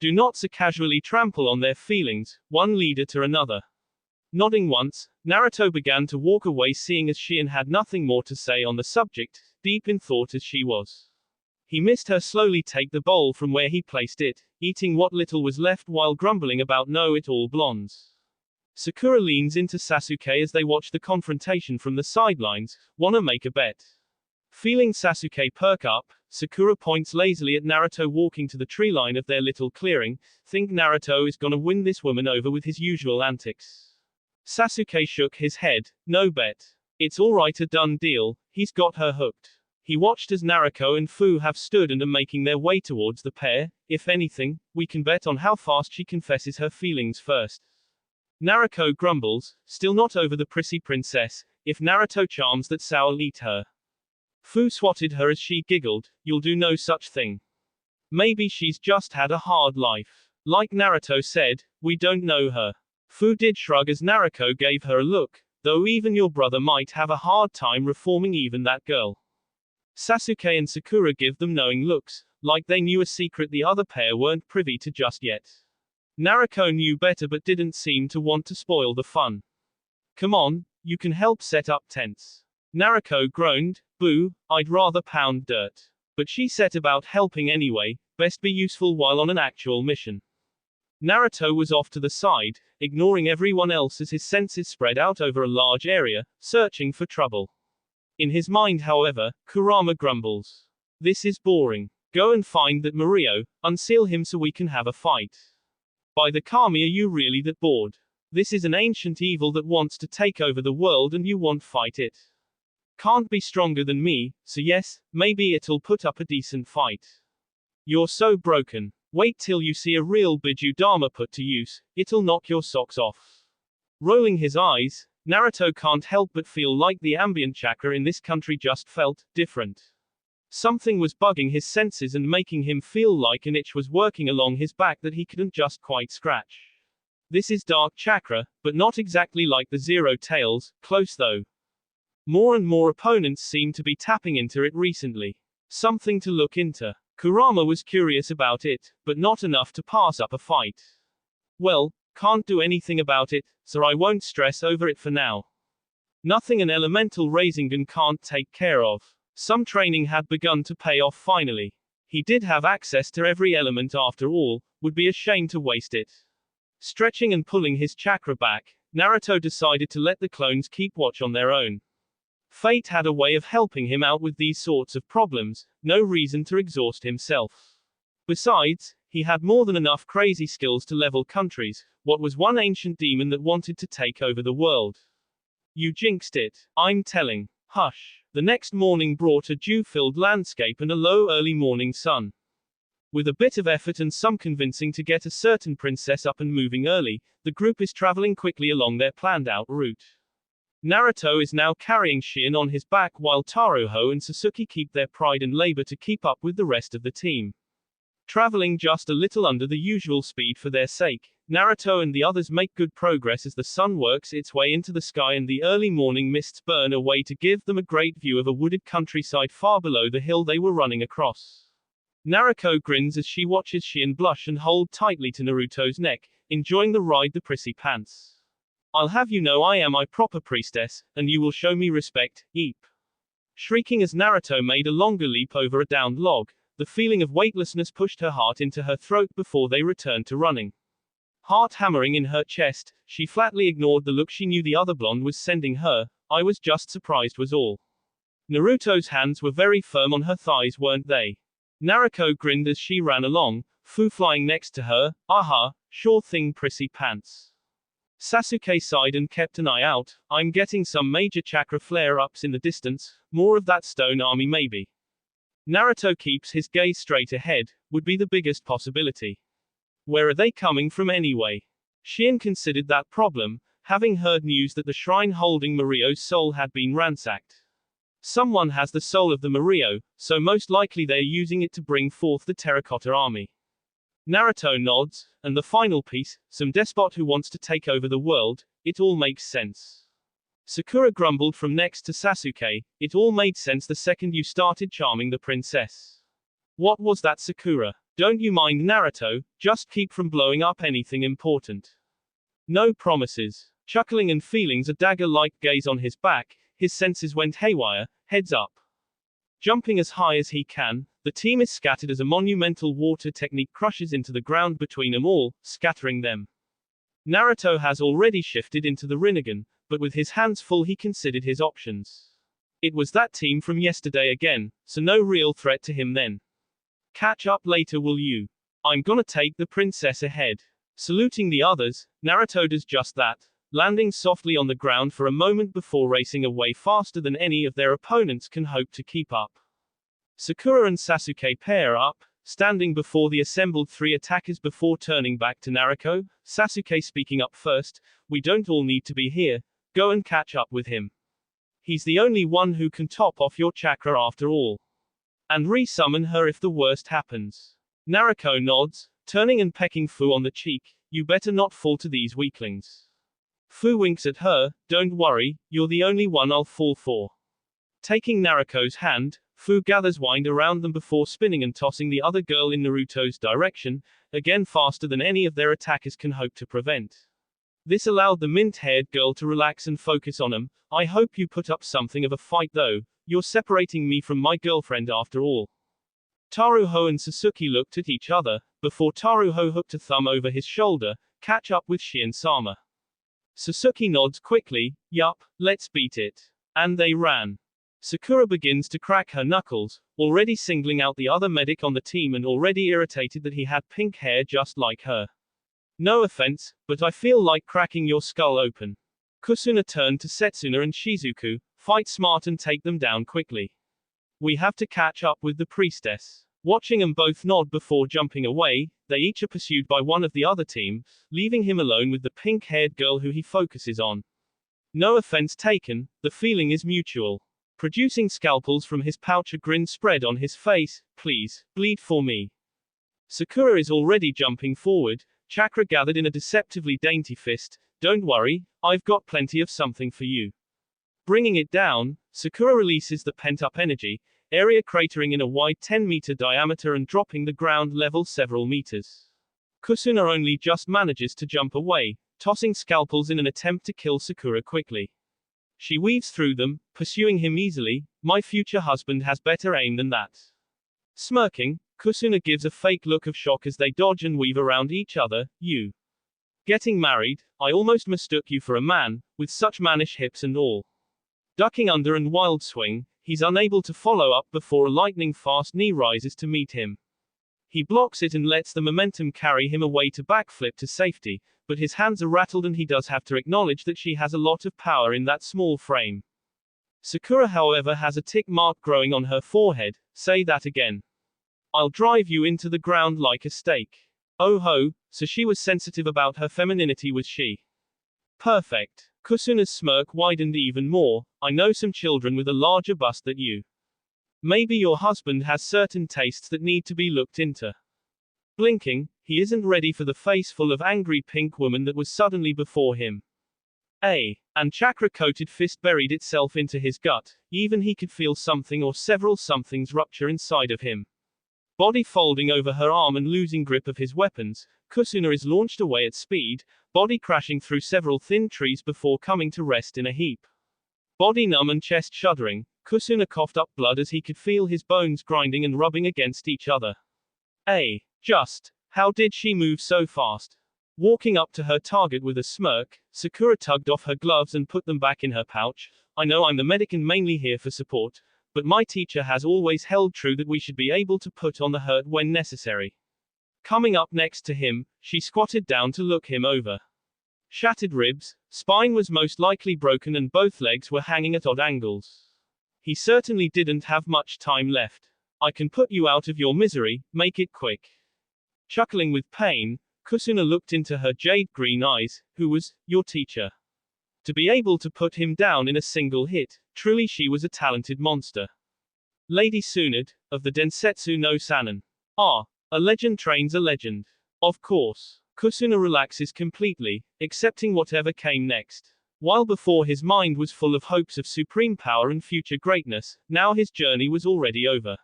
Do not so casually trample on their feelings, one leader to another. Nodding once, Naruto began to walk away, seeing as Shion had nothing more to say on the subject, deep in thought as she was. He missed her slowly take the bowl from where he placed it, eating what little was left while grumbling about know-it-all blondes. Sakura leans into Sasuke as they watch the confrontation from the sidelines. Wanna make a bet? Feeling Sasuke perk up, Sakura points lazily at Naruto walking to the tree line of their little clearing. Think Naruto is gonna win this woman over with his usual antics. Sasuke shook his head. No bet. It's alright, a done deal, he's got her hooked. He watched as Naruto and Fu have stood and are making their way towards the pair. If anything, we can bet on how fast she confesses her feelings first. Naruto grumbles, still not over the prissy princess. If Naruto charms that sour'll eat her. Fu swatted her as she giggled. You'll do no such thing. Maybe she's just had a hard life. Like Naruto said, we don't know her. Fu did shrug as Naruto gave her a look, though even your brother might have a hard time reforming even that girl. Sasuke and Sakura give them knowing looks, like they knew a secret the other pair weren't privy to just yet. Naruto knew better but didn't seem to want to spoil the fun. Come on, you can help set up tents. Naruto groaned, boo, I'd rather pound dirt. But she set about helping anyway, best be useful while on an actual mission. Naruto was off to the side, ignoring everyone else as his senses spread out over a large area, searching for trouble. In his mind, however, Kurama grumbles. This is boring. Go and find that Mario, unseal him so we can have a fight. By the kami, are you really that bored? This is an ancient evil that wants to take over the world and you won't fight it. Can't be stronger than me, so yes, maybe it'll put up a decent fight. You're so broken. Wait till you see a real Biju Dharma put to use, it'll knock your socks off. Rolling his eyes, Naruto can't help but feel like the ambient chakra in this country just felt different. Something was bugging his senses and making him feel like an itch was working along his back that he couldn't just quite scratch. This is dark chakra, but not exactly like the Zero Tails, close though. More and more opponents seem to be tapping into it recently. Something to look into. Kurama was curious about it, but not enough to pass up a fight. Well, can't do anything about it, so I won't stress over it for now. Nothing an elemental Rasengan can't take care of. Some training had begun to pay off finally. He did have access to every element after all, would be a shame to waste it. Stretching and pulling his chakra back, Naruto decided to let the clones keep watch on their own. Fate had a way of helping him out with these sorts of problems, no reason to exhaust himself. Besides, he had more than enough crazy skills to level countries. What was one ancient demon that wanted to take over the world? You jinxed it, I'm telling. Hush. The next morning brought a dew-filled landscape and a low early morning sun. With a bit of effort and some convincing to get a certain princess up and moving early, the group is traveling quickly along their planned-out route. Naruto is now carrying Shien on his back while Taruho and Sasuke keep their pride and labor to keep up with the rest of the team. Traveling just a little under the usual speed for their sake, Naruto and the others make good progress as the sun works its way into the sky and the early morning mists burn away to give them a great view of a wooded countryside far below the hill they were running across. Naruto grins as she watches Shien blush and hold tightly to Naruto's neck, enjoying the ride the prissy pants. I'll have you know I am a proper priestess, and you will show me respect, eep. Shrieking as Naruto made a longer leap over a downed log, the feeling of weightlessness pushed her heart into her throat before they returned to running. Heart hammering in her chest, she flatly ignored the look she knew the other blonde was sending her. I was just surprised was all. Naruto's hands were very firm on her thighs, weren't they? Naruto grinned as she ran along, Fu flying next to her. Aha, sure thing prissy pants. Sasuke sighed and kept an eye out. I'm getting some major chakra flare-ups in the distance, more of that stone army maybe. Naruto keeps his gaze straight ahead, would be the biggest possibility. Where are they coming from anyway? Shien considered that problem, having heard news that the shrine holding Mario's soul had been ransacked. Someone has the soul of the Mario, so most likely they are using it to bring forth the terracotta army. Naruto nods, and the final piece, some despot who wants to take over the world, it all makes sense. Sakura grumbled from next to Sasuke, it all made sense the second you started charming the princess. What was that, Sakura? Don't you mind Naruto, just keep from blowing up anything important. No promises. Chuckling and feeling a dagger-like gaze on his back, his senses went haywire, heads up. Jumping as high as he can, the team is scattered as a monumental water technique crushes into the ground between them all, scattering them. Naruto has already shifted into the Rinnegan, but with his hands full he considered his options. It was that team from yesterday again, so no real threat to him then. Catch up later will you? I'm gonna take the princess ahead. Saluting the others, Naruto does just that, landing softly on the ground for a moment before racing away faster than any of their opponents can hope to keep up. Sakura and Sasuke pair up, standing before the assembled three attackers before turning back to Naruto, Sasuke speaking up first, we don't all need to be here, go and catch up with him. He's the only one who can top off your chakra after all. And re-summon her if the worst happens. Naruto nods, turning and pecking Fu on the cheek, you better not fall to these weaklings. Fu winks at her, don't worry, you're the only one I'll fall for. Taking Naruto's hand, Fu gathers wind around them before spinning and tossing the other girl in Naruto's direction, again faster than any of their attackers can hope to prevent. This allowed the mint-haired girl to relax and focus on him. I hope you put up something of a fight though, you're separating me from my girlfriend after all. Taruho and Sasuke looked at each other, before Taruho hooked a thumb over his shoulder, catch up with Shien-sama. Sasuke nods quickly, yup, let's beat it. And they ran. Sakura begins to crack her knuckles, already singling out the other medic on the team and already irritated that he had pink hair just like her. No offense, but I feel like cracking your skull open. Kusuna turned to Setsuna and Shizuku, fight smart and take them down quickly. We have to catch up with the priestess. Watching them both nod before jumping away, they each are pursued by one of the other team, leaving him alone with the pink-haired girl who he focuses on. No offense taken, the feeling is mutual. Producing scalpels from his pouch, a grin spread on his face. Please, bleed for me. Sakura is already jumping forward, chakra gathered in a deceptively dainty fist. Don't worry, I've got plenty of something for you. Bringing it down, Sakura releases the pent-up energy, area cratering in a wide 10-meter diameter and dropping the ground level several meters. Kusuna only just manages to jump away, tossing scalpels in an attempt to kill Sakura quickly. She weaves through them, pursuing him easily. My future husband has better aim than that. Smirking, Kusuna gives a fake look of shock as they dodge and weave around each other. You. Getting married? I almost mistook you for a man, with such mannish hips and all. Ducking under and wild swing, he's unable to follow up before a lightning-fast knee rises to meet him. He blocks it and lets the momentum carry him away to backflip to safety, but his hands are rattled and he does have to acknowledge that she has a lot of power in that small frame. Sakura, however, has a tick mark growing on her forehead. Say that again. I'll drive you into the ground like a stake. Oh ho, so she was sensitive about her femininity, was she? Perfect. Kusuna's smirk widened even more. I know some children with a larger bust than you. Maybe your husband has certain tastes that need to be looked into. Blinking, he isn't ready for the face full of angry pink woman that was suddenly before him. And chakra-coated fist buried itself into his gut. Even he could feel something or several somethings rupture inside of him. Body folding over her arm and losing grip of his weapons, Kusuna is launched away at speed, body crashing through several thin trees before coming to rest in a heap. Body numb and chest shuddering, Kusuna coughed up blood as he could feel his bones grinding and rubbing against each other. How did she move so fast? Walking up to her target with a smirk, Sakura tugged off her gloves and put them back in her pouch. I know I'm the medic and mainly here for support, but my teacher has always held true that we should be able to put on the hurt when necessary. Coming up next to him, she squatted down to look him over. Shattered ribs, spine was most likely broken and both legs were hanging at odd angles. He certainly didn't have much time left. I can put you out of your misery, make it quick. Chuckling with pain, Kusuna looked into her jade-green eyes. Who was your teacher? To be able to put him down in a single hit, truly she was a talented monster. Lady Tsunade, of the Densetsu no Sanin. A legend trains a legend. Of course. Kusuna relaxes completely, accepting whatever came next. While before his mind was full of hopes of supreme power and future greatness, now his journey was already over.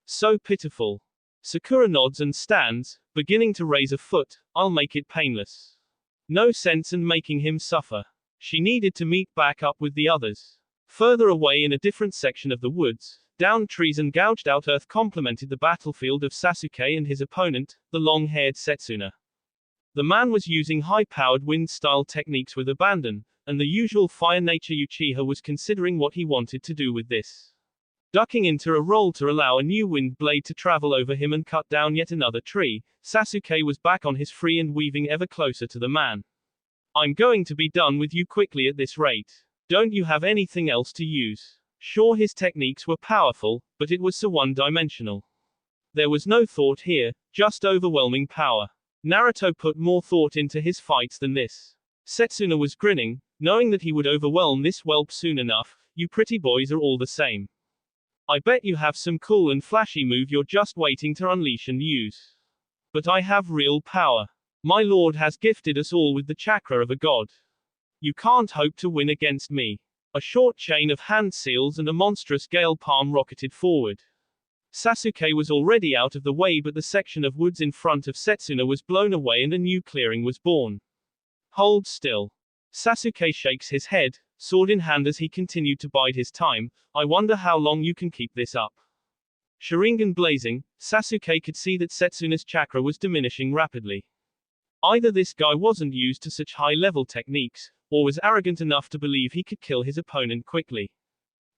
So pitiful. Sakura nods and stands, beginning to raise a foot. I'll make it painless. No sense in making him suffer. She needed to meet back up with the others. Further away in a different section of the woods, downed trees and gouged out earth complemented the battlefield of Sasuke and his opponent, the long-haired Setsuna. The man was using high-powered wind-style techniques with abandon, and the usual fire nature Uchiha was considering what he wanted to do with this. Ducking into a roll to allow a new wind blade to travel over him and cut down yet another tree, Sasuke was back on his free and weaving ever closer to the man. I'm going to be done with you quickly at this rate. Don't you have anything else to use? Sure, his techniques were powerful, but it was so one-dimensional. There was no thought here, just overwhelming power. Naruto put more thought into his fights than this. Setsuna was grinning, knowing that he would overwhelm this whelp soon enough. You pretty boys are all the same. I bet you have some cool and flashy move you're just waiting to unleash and use. But I have real power. My lord has gifted us all with the chakra of a god. You can't hope to win against me. A short chain of hand seals and a monstrous gale palm rocketed forward. Sasuke was already out of the way, but the section of woods in front of Setsuna was blown away and a new clearing was born. Hold still. Sasuke shakes his head, sword in hand as he continued to bide his time. I wonder how long you can keep this up. Sharingan blazing, Sasuke could see that Setsuna's chakra was diminishing rapidly. Either this guy wasn't used to such high-level techniques, or was arrogant enough to believe he could kill his opponent quickly.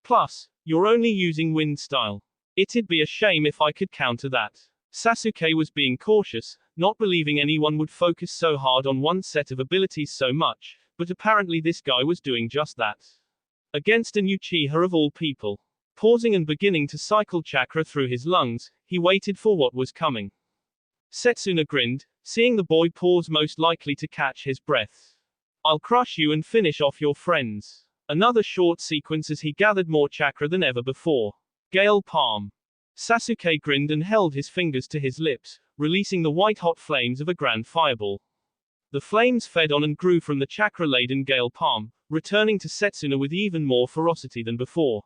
Plus, you're only using wind style. It'd be a shame if I could counter that. Sasuke was being cautious, not believing anyone would focus so hard on one set of abilities so much, but apparently this guy was doing just that. Against an Uchiha of all people. Pausing and beginning to cycle chakra through his lungs, he waited for what was coming. Setsuna grinned, seeing the boy pause, most likely to catch his breath. I'll crush you and finish off your friends. Another short sequence as he gathered more chakra than ever before. Gale palm. Sasuke grinned and held his fingers to his lips, releasing the white-hot flames of a grand fireball. The flames fed on and grew from the chakra-laden gale palm, returning to Setsuna with even more ferocity than before.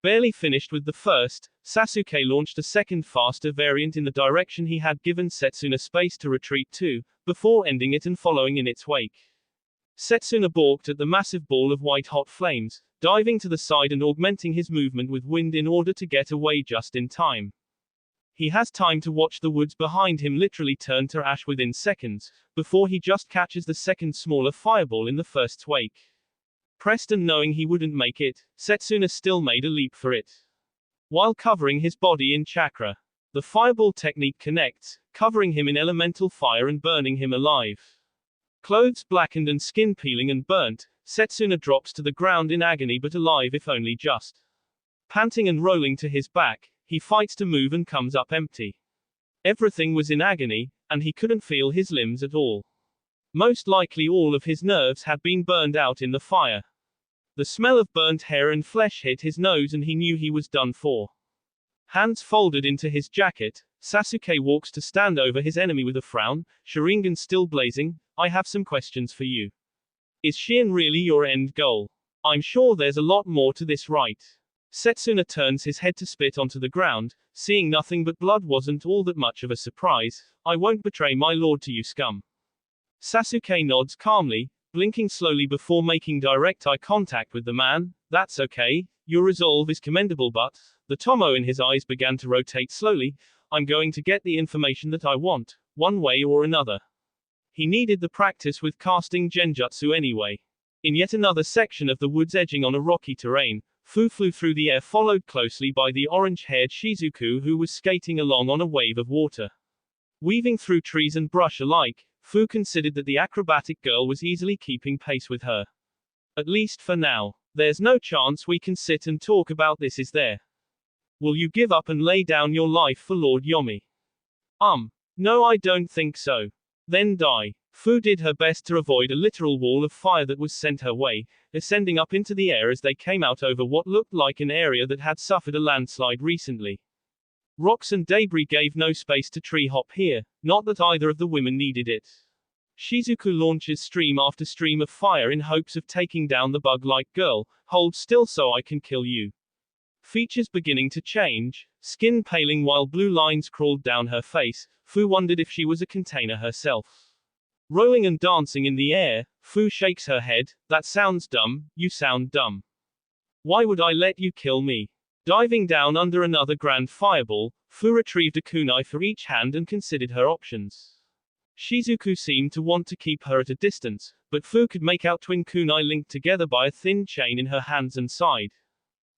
Barely finished with the first, Sasuke launched a second faster variant in the direction he had given Setsuna space to retreat to, before ending it and following in its wake. Setsuna balked at the massive ball of white-hot flames, diving to the side and augmenting his movement with wind in order to get away just in time. He has time to watch the woods behind him literally turn to ash within seconds, before he just catches the second smaller fireball in the first's wake. Pressed and knowing he wouldn't make it, Setsuna still made a leap for it. While covering his body in chakra, the fireball technique connects, covering him in elemental fire and burning him alive. Clothes blackened and skin peeling and burnt, Setsuna drops to the ground in agony but alive if only just. Panting and rolling to his back, he fights to move and comes up empty. Everything was in agony, and he couldn't feel his limbs at all. Most likely all of his nerves had been burned out in the fire. The smell of burnt hair and flesh hit his nose and he knew he was done for. Hands folded into his jacket, Sasuke walks to stand over his enemy with a frown, Sharingan still blazing. I have some questions for you. Is Shien really your end goal? I'm sure there's a lot more to this, right? Setsuna turns his head to spit onto the ground, seeing nothing but blood wasn't all that much of a surprise. I won't betray my lord to you, scum. Sasuke nods calmly, blinking slowly before making direct eye contact with the man. That's okay, your resolve is commendable, but the tomo in his eyes began to rotate slowly. I'm going to get the information that I want, one way or another. He needed the practice with casting genjutsu anyway. In yet another section of the woods edging on a rocky terrain, Fu flew through the air, followed closely by the orange-haired Shizuku who was skating along on a wave of water. Weaving through trees and brush alike, Fu considered that the acrobatic girl was easily keeping pace with her. At least for now. There's no chance we can sit and talk about this, is there? Will you give up and lay down your life for Lord Yomi? No, I don't think so. Then die. Fu did her best to avoid a literal wall of fire that was sent her way, ascending up into the air as they came out over what looked like an area that had suffered a landslide recently. Rocks and debris gave no space to tree hop here, not that either of the women needed it. Shizuku launches stream after stream of fire in hopes of taking down the bug-like girl. Hold still so I can kill you. Features beginning to change, skin paling while blue lines crawled down her face. Fu wondered if she was a container herself. Rolling and dancing in the air, Fu shakes her head. That sounds dumb, you sound dumb. Why would I let you kill me? Diving down under another grand fireball, Fu retrieved a kunai for each hand and considered her options. Shizuku seemed to want to keep her at a distance, but Fu could make out twin kunai linked together by a thin chain in her hands and side.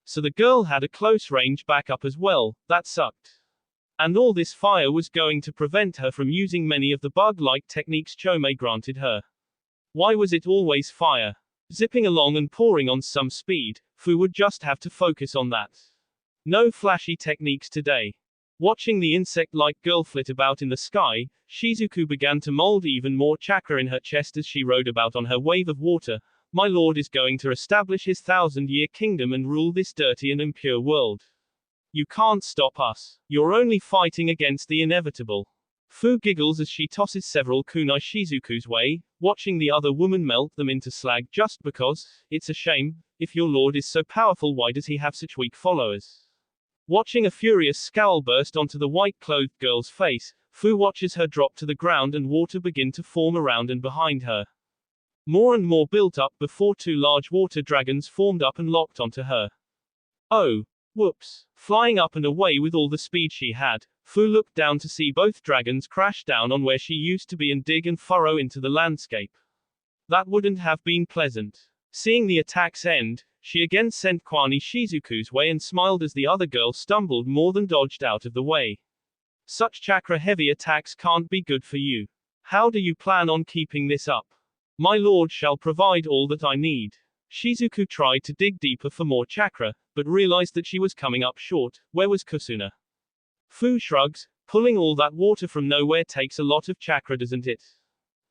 So the girl had a close range backup as well. That sucked. And all this fire was going to prevent her from using many of the bug-like techniques Chome granted her. Why was it always fire? Zipping along and pouring on some speed, Fu would just have to focus on that. No flashy techniques today. Watching the insect-like girl flit about in the sky, Shizuku began to mold even more chakra in her chest as she rode about on her wave of water. My lord is going to establish his 1,000-year kingdom and rule this dirty and impure world. You can't stop us. You're only fighting against the inevitable. Fu giggles as she tosses several kunai Shizuku's way, watching the other woman melt them into slag just because. It's a shame. If your lord is so powerful, why does he have such weak followers? Watching a furious scowl burst onto the white-clothed girl's face, Fu watches her drop to the ground and water begin to form around and behind her. More and more built up before two large water dragons formed up and locked onto her. Oh. Whoops. Flying up and away with all the speed she had, Fu looked down to see both dragons crash down on where she used to be and dig and furrow into the landscape. That wouldn't have been pleasant. Seeing the attacks end, she again sent Kwani Shizuku's way and smiled as the other girl stumbled more than dodged out of the way. Such chakra-heavy attacks can't be good for you. How do you plan on keeping this up? My lord shall provide all that I need. Shizuku tried to dig deeper for more chakra, but realized that she was coming up short. Where was Kusuna? Fu shrugs. Pulling all that water from nowhere takes a lot of chakra, doesn't it?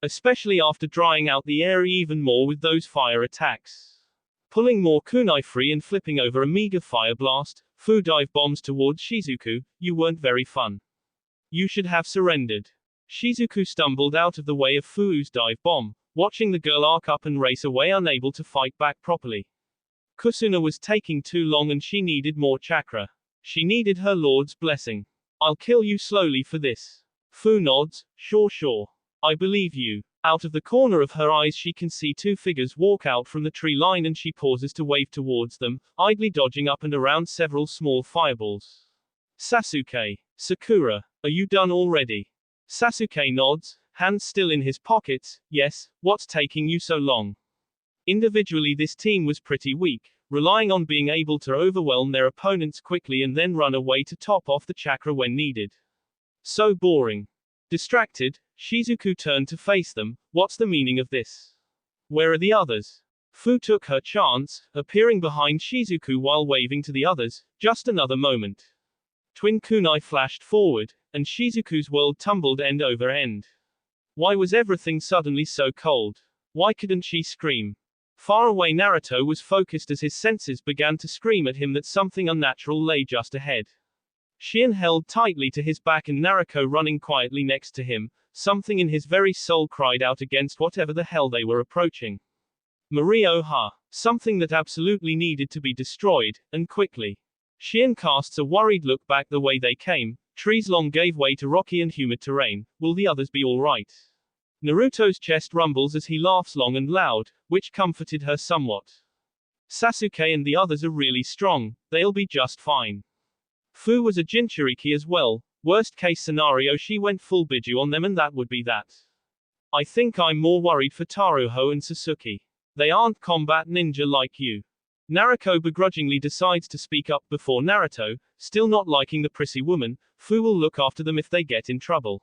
Especially after drying out the area even more with those fire attacks. Pulling more kunai free and flipping over a meager fire blast, Fu dive bombs towards Shizuku. You weren't very fun. You should have surrendered. Shizuku stumbled out of the way of Fu's dive bomb, watching the girl arc up and race away, unable to fight back properly. Kusuna was taking too long and she needed more chakra. She needed her lord's blessing. I'll kill you slowly for this. Fu nods. Sure. I believe you. Out of the corner of her eyes she can see two figures walk out from the tree line and she pauses to wave towards them, idly dodging up and around several small fireballs. Sasuke. Sakura. Are you done already? Sasuke nods, hands still in his pockets. Yes, what's taking you so long? Individually this team was pretty weak, relying on being able to overwhelm their opponents quickly and then run away to top off the chakra when needed. So boring. Distracted, Shizuku turned to face them. What's the meaning of this? Where are the others? Fu took her chance, appearing behind Shizuku while waving to the others. Just another moment. Twin kunai flashed forward, and Shizuku's world tumbled end over end. Why was everything suddenly so cold? Why couldn't she scream? Far away Naruto was focused as his senses began to scream at him that something unnatural lay just ahead. Shien held tightly to his back and Naruto running quietly next to him, something in his very soul cried out against whatever the hell they were approaching. Mario ha! Something that absolutely needed to be destroyed, and quickly. Shien casts a worried look back the way they came. Trees long gave way to rocky and humid terrain. Will the others be alright? Naruto's chest rumbles as he laughs long and loud, which comforted her somewhat. Sasuke and the others are really strong, they'll be just fine. Fu was a Jinchuriki as well. Worst case scenario she went full Biju on them and that would be that. I think I'm more worried for Taruho and Sasuke. They aren't combat ninja like you. Naruto begrudgingly decides to speak up before Naruto, still not liking the prissy woman. Fu will look after them if they get in trouble.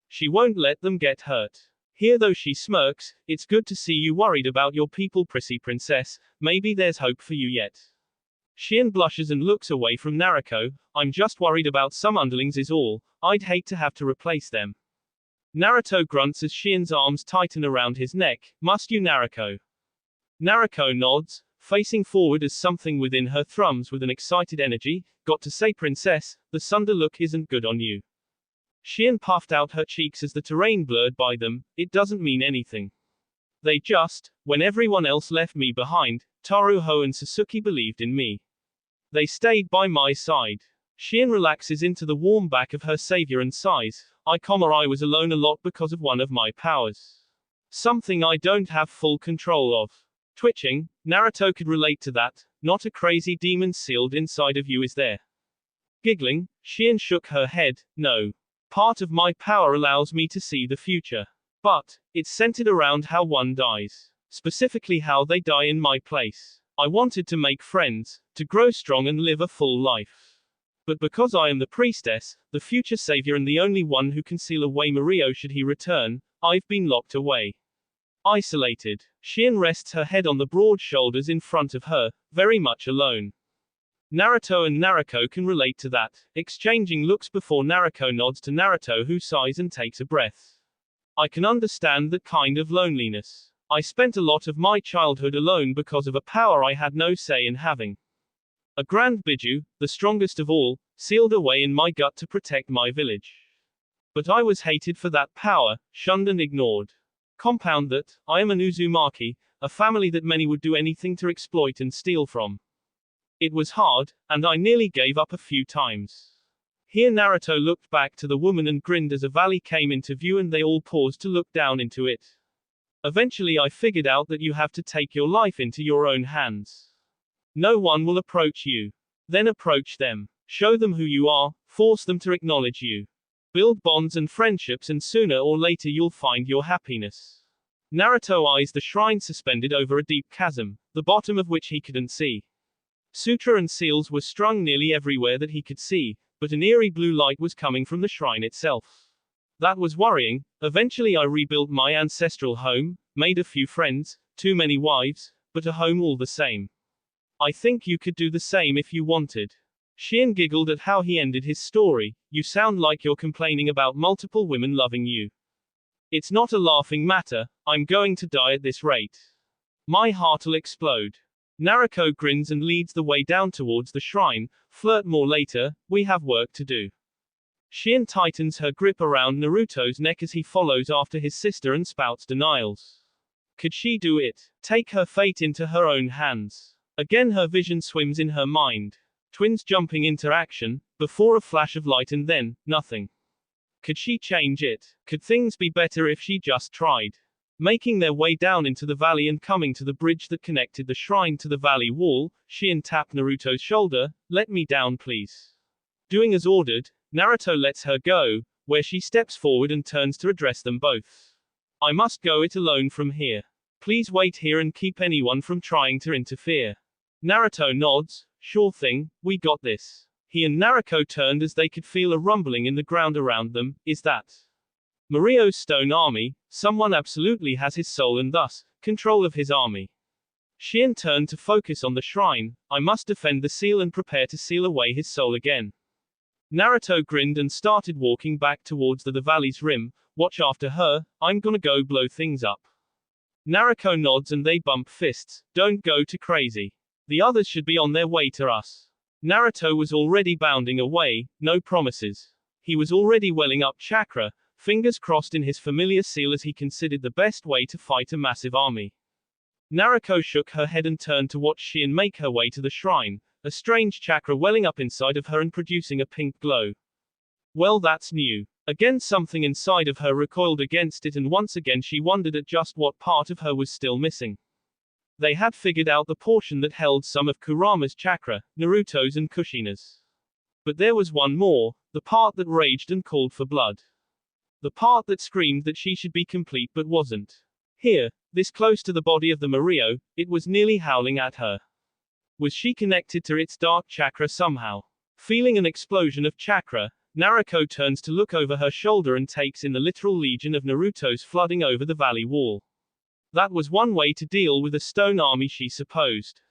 She won't let them get hurt. Here though she smirks, it's good to see you worried about your people, prissy princess, maybe there's hope for you yet. Shien blushes and looks away from Naruto. I'm just worried about some underlings is all, I'd hate to have to replace them. Naruto grunts as Shien's arms tighten around his neck. Must you, Naruto? Naruto nods, facing forward as something within her thrums with an excited energy. Got to say, princess, the Sunder look isn't good on you. Shien puffed out her cheeks as the terrain blurred by them. It doesn't mean anything. They just, when everyone else left me behind, Taruho and Sasuke believed in me. They stayed by my side. Shien relaxes into the warm back of her savior and sighs. I was alone a lot because of one of my powers. Something I don't have full control of. Twitching, Naruto could relate to that. Not a crazy demon sealed inside of you, is there? Giggling, Shien shook her head. No. Part of my power allows me to see the future. But, it's centered around how one dies. Specifically how they die in my place. I wanted to make friends, to grow strong and live a full life. But because I am the priestess, the future savior and the only one who can seal away Mario should he return, I've been locked away. Isolated. Shien rests her head on the broad shoulders in front of her, very much alone. Naruto and Naruto can relate to that, exchanging looks before Naruto nods to Naruto, who sighs and takes a breath. I can understand that kind of loneliness. I spent a lot of my childhood alone because of a power I had no say in having. A grand Biju, the strongest of all, sealed away in my gut to protect my village. But I was hated for that power, shunned and ignored. Compound that, I am an Uzumaki, a family that many would do anything to exploit and steal from. It was hard, and I nearly gave up a few times. Here Naruto looked back to the woman and grinned as a valley came into view and they all paused to look down into it. Eventually I figured out that you have to take your life into your own hands. No one will approach you. Then approach them. Show them who you are, force them to acknowledge you. Build bonds and friendships and sooner or later you'll find your happiness. Naruto eyes the shrine suspended over a deep chasm, the bottom of which he couldn't see. Sutra and seals were strung nearly everywhere that he could see. but an eerie blue light was coming from the shrine itself. That was worrying. Eventually I rebuilt my ancestral home, made a few friends, too many wives, but a home all the same. I think you could do the same if you wanted. Shion giggled at how he ended his story. You sound like you're complaining about multiple women loving you. It's not a laughing matter, I'm going to die at this rate. My heart'll explode. Naruto grins and leads the way down towards the shrine. Flirt more later, we have work to do. Shion tightens her grip around Naruto's neck as he follows after his sister and spouts denials. Could she do it? Take her fate into her own hands. Again her vision swims in her mind. Twins jumping into action, before a flash of light and then, nothing. Could she change it? Could things be better if she just tried? Making their way down into the valley and coming to the bridge that connected the shrine to the valley wall, Shion tapped Naruto's shoulder. Let me down please. Doing as ordered, Naruto lets her go, where she steps forward and turns to address them both. I must go it alone from here. Please wait here and keep anyone from trying to interfere. Naruto nods. Sure thing, we got this. He and Naruto turned as they could feel a rumbling in the ground around them. Is that Mario's stone army? Someone absolutely has his soul and thus, control of his army. Shion turned to focus on the shrine. I must defend the seal and prepare to seal away his soul again. Naruto grinned and started walking back towards the valley's rim. Watch after her, I'm gonna go blow things up. Naruto nods and they bump fists. Don't go too crazy. The others should be on their way to us. Naruto was already bounding away, no promises. He was already welling up chakra, fingers crossed in his familiar seal as he considered the best way to fight a massive army. Naruto shook her head and turned to watch Shion make her way to the shrine, a strange chakra welling up inside of her and producing a pink glow. Well, that's new. Again something inside of her recoiled against it and once again she wondered at just what part of her was still missing. They had figured out the portion that held some of Kurama's chakra, Naruto's and Kushina's. But there was one more, the part that raged and called for blood. The part that screamed that she should be complete but wasn't. Here, this close to the body of the Mario, it was nearly howling at her. Was she connected to its dark chakra somehow? Feeling an explosion of chakra, Naruto turns to look over her shoulder and takes in the literal legion of Naruto's flooding over the valley wall. That was one way to deal with a stone army, she supposed.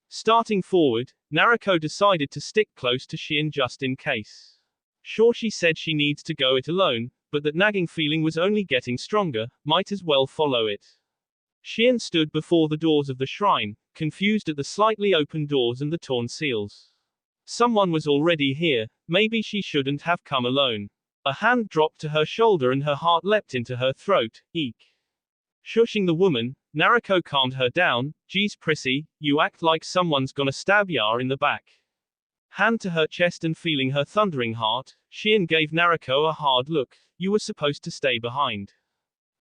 Starting forward, Naruto decided to stick close to Shion just in case. Sure, she said she needs to go it alone, but that nagging feeling was only getting stronger, might as well follow it. Shion stood before the doors of the shrine, confused at the slightly open doors and the torn seals. Someone was already here, maybe she shouldn't have come alone. A hand dropped to her shoulder and her heart leapt into her throat. Eek. Shushing the woman, Naruto calmed her down. Geez prissy, you act like someone's gonna stab ya in the back. Hand to her chest and feeling her thundering heart, Shion gave Naruto a hard look. You were supposed to stay behind.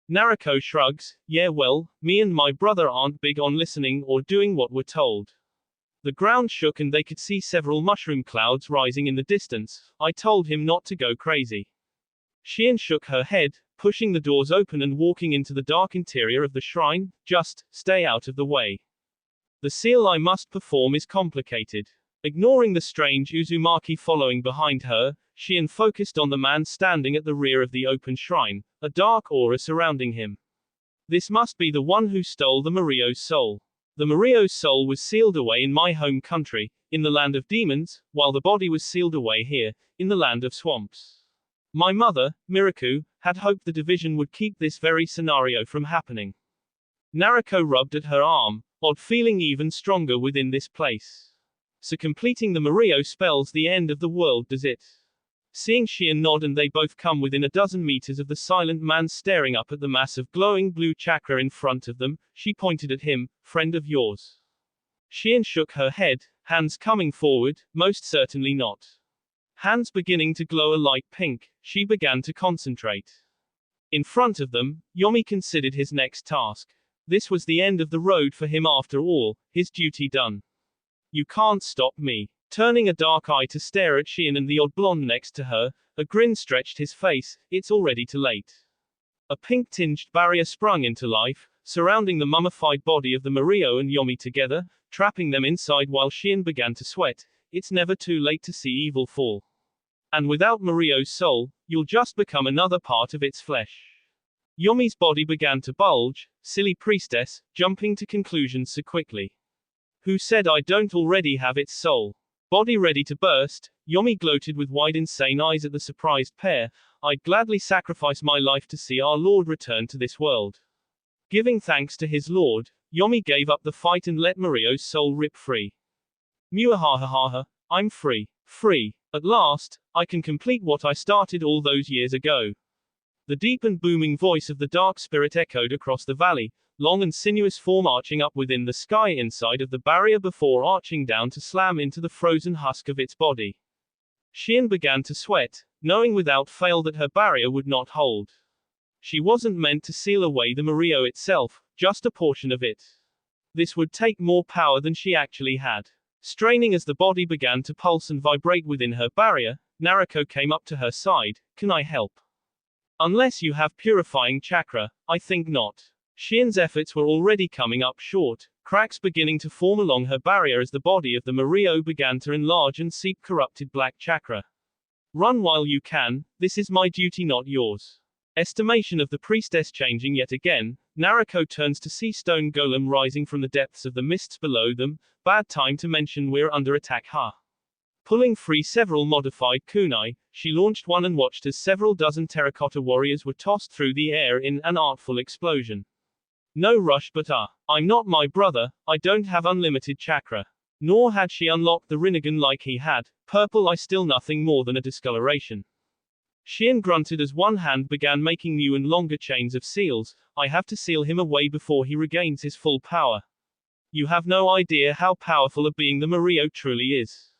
Naruto shrugs. Yeah well, me and my brother aren't big on listening or doing what we're told. The ground shook and they could see several mushroom clouds rising in the distance. I told him not to go crazy. Shion shook her head, pushing the doors open and walking into the dark interior of the shrine. Just, stay out of the way. The seal I must perform is complicated. Ignoring the strange Uzumaki following behind her, Shion focused on the man standing at the rear of the open shrine, a dark aura surrounding him. This must be the one who stole the Mario's soul. The Mario's soul was sealed away in my home country, in the land of demons, while the body was sealed away here, in the land of swamps. My mother, Miraku, had hoped the division would keep this very scenario from happening. Naruto rubbed at her arm, odd feeling even stronger within this place. So completing the Mario spells the end of the world, does it? Seeing Shion nod and they both come within a dozen meters of the silent man staring up at the mass of glowing blue chakra in front of them, she pointed at him. Friend of yours? Shion shook her head, hands coming forward. Most certainly not. Hands beginning to glow a light pink, she began to concentrate. In front of them, Yomi considered his next task. This was the end of the road for him after all, his duty done. You can't stop me. Turning a dark eye to stare at Shion and the odd blonde next to her, a grin stretched his face. It's already too late. A pink-tinged barrier sprung into life, surrounding the mummified body of the Mario and Yomi together, trapping them inside while Shion began to sweat. It's never too late to see evil fall. And without Mario's soul, you'll just become another part of its flesh. Yomi's body began to bulge, silly priestess, jumping to conclusions so quickly. Who said I don't already have its soul? Body ready to burst, Yomi gloated with wide insane eyes at the surprised pair. I'd gladly sacrifice my life to see our Lord return to this world. Giving thanks to his Lord, Yomi gave up the fight and let Mario's soul rip free. Muahahaha, I'm free. Free. At last, I can complete what I started all those years ago. The deep and booming voice of the dark spirit echoed across the valley, long and sinuous form arching up within the sky inside of the barrier before arching down to slam into the frozen husk of its body. Shion began to sweat, knowing without fail that her barrier would not hold. She wasn't meant to seal away the Mario itself, just a portion of it. This would take more power than she actually had. Straining as the body began to pulse and vibrate within her barrier, Naruto came up to her side. Can I help? Unless you have purifying chakra, I think not. Shion's efforts were already coming up short, cracks beginning to form along her barrier as the body of the Mario began to enlarge and seep corrupted black chakra. Run while you can, this is my duty not yours. Estimation of the priestess changing yet again, Naruto turns to see stone golem rising from the depths of the mists below them. Bad time to mention we're under attack, huh? Pulling free several modified kunai, she launched one and watched as several dozen terracotta warriors were tossed through the air in an artful explosion. No rush, but I'm not my brother, I don't have unlimited chakra. Nor had she unlocked the Rinnegan like he had. Purple, I still nothing more than a discoloration. Shion grunted as one hand began making new and longer chains of seals. I have to seal him away before he regains his full power. You have no idea how powerful a being the Mario truly is.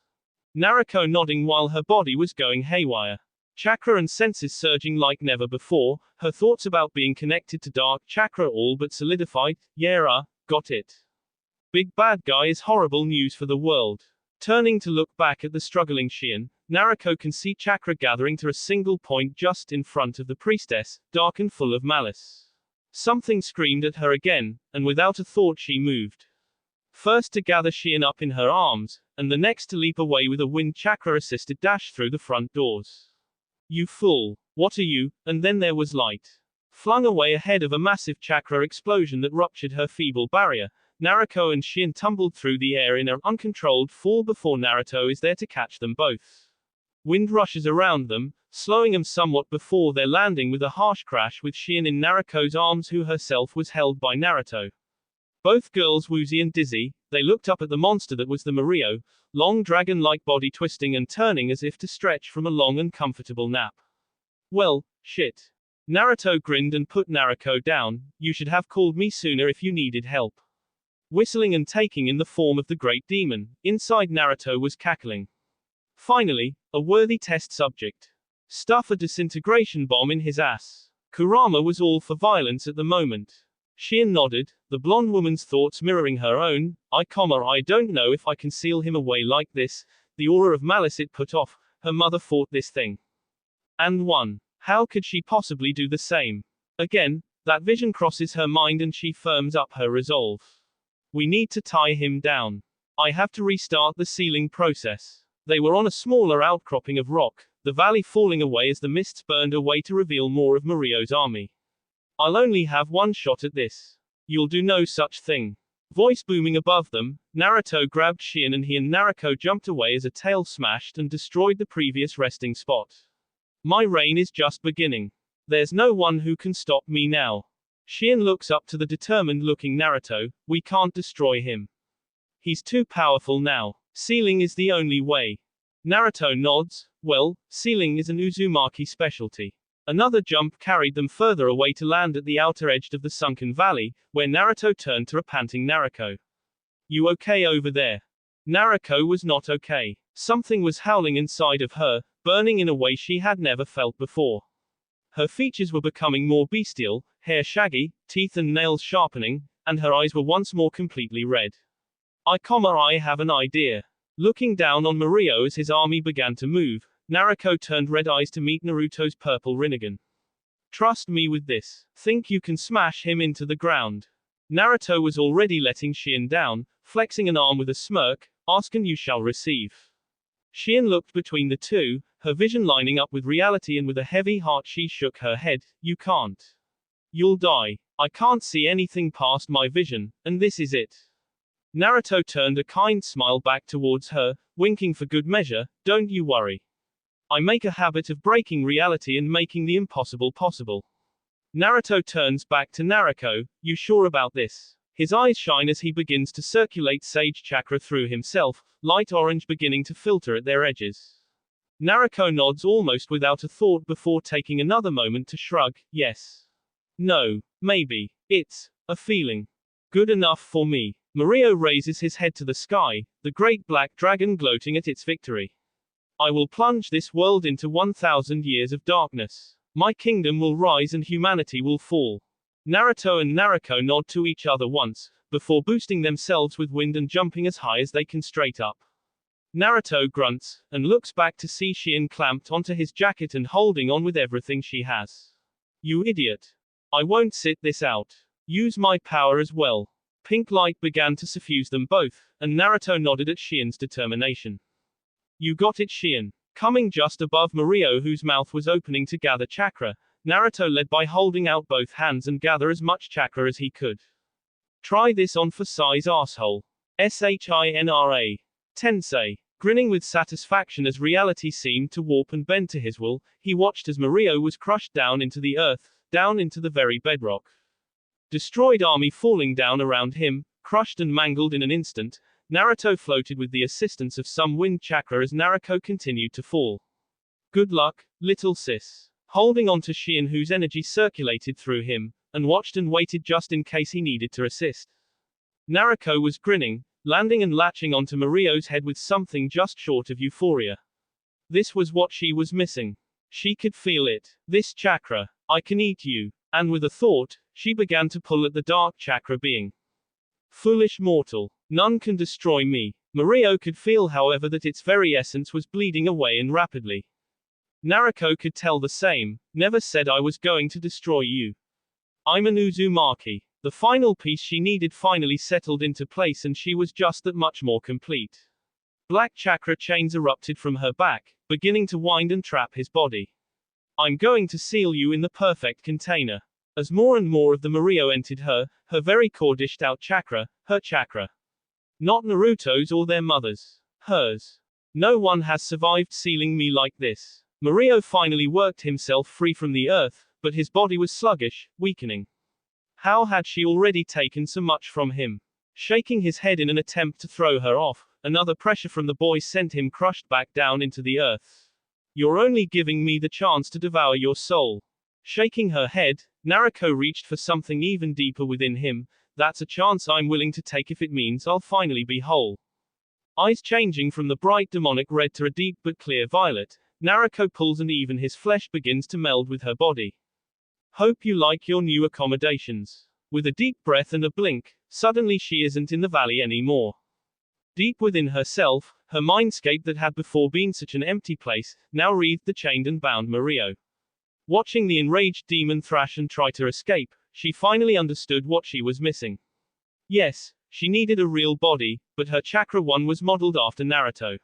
Naruto nodding while her body was going haywire. Chakra and senses surging like never before, her thoughts about being connected to dark chakra all but solidified. Yeah, got it. Big bad guy is horrible news for the world. Turning to look back at the struggling Shion, Naruto can see chakra gathering to a single point just in front of the priestess, dark and full of malice. Something screamed at her again, and without a thought she moved. First to gather Shion up in her arms, and the next to leap away with a wind chakra-assisted dash through the front doors. You fool! What are you? And then there was light. Flung away ahead of a massive chakra explosion that ruptured her feeble barrier, Naruto and Shion tumbled through the air in an uncontrolled fall before Naruto is there to catch them both. Wind rushes around them, slowing them somewhat before their landing with a harsh crash with Shion in Naruto's arms who herself was held by Naruto. Both girls woozy and dizzy, they looked up at the monster that was the Mario, long dragon-like body twisting and turning as if to stretch from a long and comfortable nap. Well, shit. Naruto grinned and put Naruto down. You should have called me sooner if you needed help. Whistling and taking in the form of the great demon, inside Naruto was cackling. Finally, a worthy test subject. Stuff a disintegration bomb in his ass. Kurama was all for violence at the moment. Shion nodded, the blonde woman's thoughts mirroring her own. I don't know if I can seal him away like this. The aura of malice it put off. Her mother fought this thing. And won. How could she possibly do the same? Again, that vision crosses her mind and she firms up her resolve. We need to tie him down. I have to restart the sealing process. They were on a smaller outcropping of rock, the valley falling away as the mists burned away to reveal more of Mario's army. I'll only have one shot at this. You'll do no such thing. Voice booming above them, Naruto grabbed Shion and he and Naruto jumped away as a tail smashed and destroyed the previous resting spot. My reign is just beginning. There's no one who can stop me now. Shion looks up to the determined-looking Naruto. We can't destroy him. He's too powerful now. Sealing is the only way. Naruto nods. Well, sealing is an Uzumaki specialty. Another jump carried them further away to land at the outer edge of the sunken valley, where Naruto turned to a panting Naruto. You okay over there? Naruto was not okay. Something was howling inside of her, burning in a way she had never felt before. Her features were becoming more bestial, hair shaggy, teeth and nails sharpening, and her eyes were once more completely red. I have an idea. Looking down on Mario as his army began to move, Naruto turned red eyes to meet Naruto's purple Rinnegan. Trust me with this. Think you can smash him into the ground. Naruto was already letting Shion down, flexing an arm with a smirk. Ask and you shall receive. Shion looked between the two, her vision lining up with reality, and with a heavy heart she shook her head. You can't. You'll die. I can't see anything past my vision, and this is it. Naruto turned a kind smile back towards her, winking for good measure. Don't you worry. I make a habit of breaking reality and making the impossible possible. Naruto turns back to Naruto. You sure about this? His eyes shine as he begins to circulate sage chakra through himself, light orange beginning to filter at their edges. Naruto nods almost without a thought before taking another moment to shrug. Yes. No. Maybe. It's a feeling. Good enough for me. Mario raises his head to the sky, the great black dragon gloating at its victory. I will plunge this world into 1,000 years of darkness. My kingdom will rise and humanity will fall. Naruto and Naruto nod to each other once, before boosting themselves with wind and jumping as high as they can straight up. Naruto grunts, and looks back to see Shien clamped onto his jacket and holding on with everything she has. You idiot. I won't sit this out. Use my power as well. Pink light began to suffuse them both, and Naruto nodded at Shien's determination. You got it, Shien. Coming just above Mario, whose mouth was opening to gather chakra, Naruto led by holding out both hands and gather as much chakra as he could. Try this on for size asshole. SHINRA. Tensei. Grinning with satisfaction as reality seemed to warp and bend to his will, he watched as Mario was crushed down into the earth, down into the very bedrock. Destroyed army falling down around him, crushed and mangled in an instant, Naruto floated with the assistance of some wind chakra as Naruto continued to fall. Good luck, little sis. Holding on to Shien, whose energy circulated through him, and watched and waited just in case he needed to assist. Naruto was grinning, landing and latching onto Mario's head with something just short of euphoria. This was what she was missing. She could feel it. This chakra. I can eat you. And with a thought, she began to pull at the dark chakra being. Foolish mortal. None can destroy me. Mario could feel, however, that its very essence was bleeding away and rapidly. Naruto could tell the same. Never said I was going to destroy you. I'm an Uzumaki. The final piece she needed finally settled into place, and she was just that much more complete. Black chakra chains erupted from her back, beginning to wind and trap his body. I'm going to seal you in the perfect container. As more and more of the Mario entered her very core dished out chakra, her chakra. Not Naruto's or their mother's. Hers. No one has survived sealing me like this. Mario finally worked himself free from the earth, but his body was sluggish, weakening. How had she already taken so much from him? Shaking his head in an attempt to throw her off, another pressure from the boy sent him crushed back down into the earth. You're only giving me the chance to devour your soul. Shaking her head, Naruto reached for something even deeper within him. That's a chance I'm willing to take if it means I'll finally be whole. Eyes changing from the bright demonic red to a deep but clear violet, Naruto pulls and even his flesh begins to meld with her body. Hope you like your new accommodations. With a deep breath and a blink, suddenly she isn't in the valley anymore. Deep within herself, her mindscape that had before been such an empty place, now wreathed the chained and bound Mario. Watching the enraged demon thrash and try to escape, she finally understood what she was missing. Yes, she needed a real body, but her chakra one was modeled after Naruto.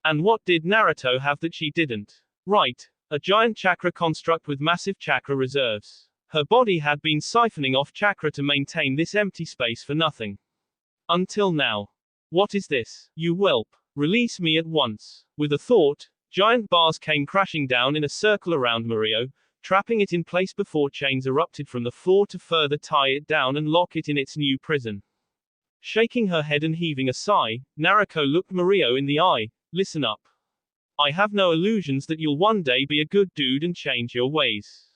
And what did Naruto have that she didn't? Right, a giant chakra construct with massive chakra reserves. Her body had been siphoning off chakra to maintain this empty space for nothing. Until now. What is this? You whelp. Release me at once. With a thought, giant bars came crashing down in a circle around Mario, trapping it in place before chains erupted from the floor to further tie it down and lock it in its new prison. Shaking her head and heaving a sigh, Naruto looked Mario in the eye. Listen up. I have no illusions that you'll one day be a good dude and change your ways.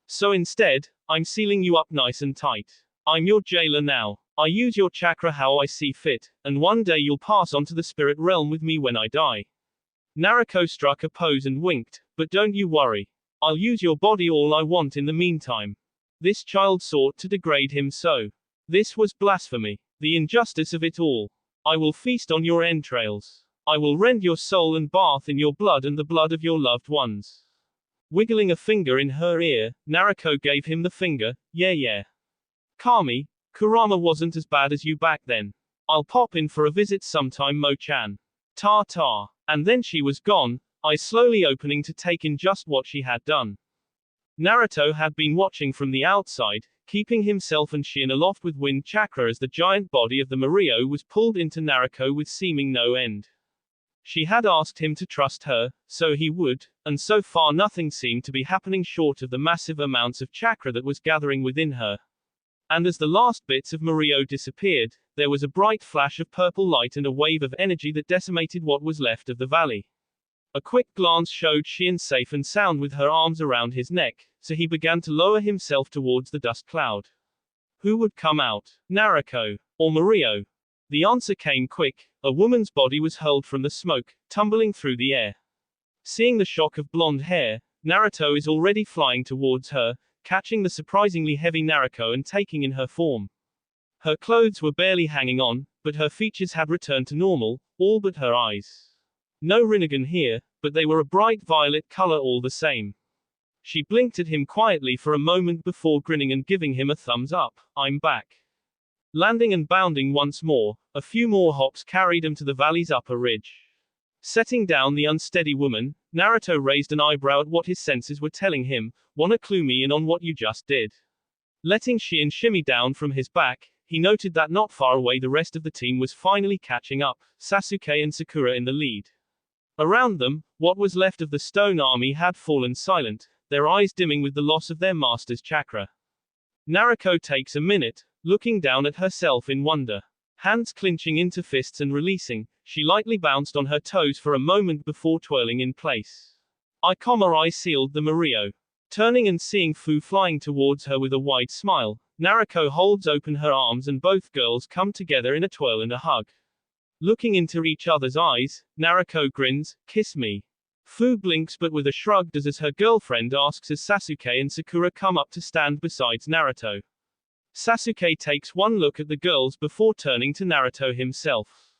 So instead, I'm sealing you up nice and tight. I'm your jailer now. I use your chakra how I see fit, and one day you'll pass on to the spirit realm with me when I die. Naruto struck a pose and winked, but don't you worry. I'll use your body all I want in the meantime. This child sought to degrade him so. This was blasphemy. The injustice of it all. I will feast on your entrails. I will rend your soul and bath in your blood and the blood of your loved ones. Wiggling a finger in her ear, Naruto gave him the finger. Yeah. Kami, Kurama wasn't as bad as you back then. I'll pop in for a visit sometime, Mo-chan. Ta-ta. And then she was gone, eyes slowly opening to take in just what she had done. Naruto had been watching from the outside, keeping himself and Shien aloft with wind chakra as the giant body of the Mirio was pulled into Naruto with seeming no end. She had asked him to trust her, so he would, and so far nothing seemed to be happening short of the massive amounts of chakra that was gathering within her. And as the last bits of Mirio disappeared, there was a bright flash of purple light and a wave of energy that decimated what was left of the valley. A quick glance showed Shien safe and sound with her arms around his neck, so he began to lower himself towards the dust cloud. Who would come out? Naruto or Mirio? The answer came quick. A woman's body was hurled from the smoke, tumbling through the air. Seeing the shock of blonde hair, Naruto is already flying towards her, catching the surprisingly heavy Naruto and taking in her form. Her clothes were barely hanging on, but her features had returned to normal, all but her eyes. No Rinnegan here, but they were a bright violet color all the same. She blinked at him quietly for a moment before grinning and giving him a thumbs up. I'm back. Landing and bounding once more, a few more hops carried him to the valley's upper ridge. Setting down the unsteady woman, Naruto raised an eyebrow at what his senses were telling him. Wanna clue me in on what you just did? Letting Shien shimmy down from his back, he noted that not far away the rest of the team was finally catching up, Sasuke and Sakura in the lead. Around them, what was left of the stone army had fallen silent, their eyes dimming with the loss of their master's chakra. Naruto takes a minute, looking down at herself in wonder. Hands clinching into fists and releasing, she lightly bounced on her toes for a moment before twirling in place. I sealed the Mirio. Turning and seeing Fu flying towards her with a wide smile, Naruto holds open her arms and both girls come together in a twirl and a hug. Looking into each other's eyes, Naruto grins, kiss me. Fu blinks but with a shrug does as her girlfriend asks as Sasuke and Sakura come up to stand beside Naruto. Sasuke takes one look at the girls before turning to Naruto himself.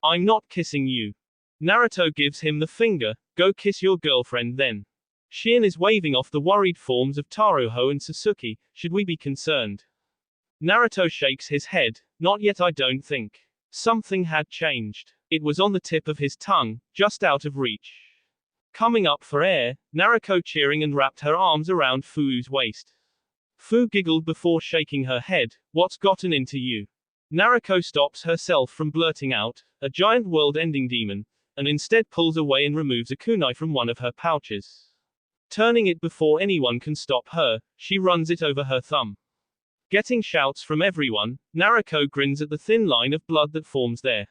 I'm not kissing you. Naruto gives him the finger, go kiss your girlfriend then. Shien is waving off the worried forms of Taruho and Sasuke, should we be concerned? Naruto shakes his head, not yet I don't think. Something had changed. It was on the tip of his tongue, just out of reach. Coming up for air, Naruto cheering and wrapped her arms around Fu's waist. Fu giggled before shaking her head, what's gotten into you? Naruto stops herself from blurting out, a giant world-ending demon, and instead pulls away and removes a kunai from one of her pouches. Turning it before anyone can stop her, she runs it over her thumb. Getting shouts from everyone, Naruto grins at the thin line of blood that forms there.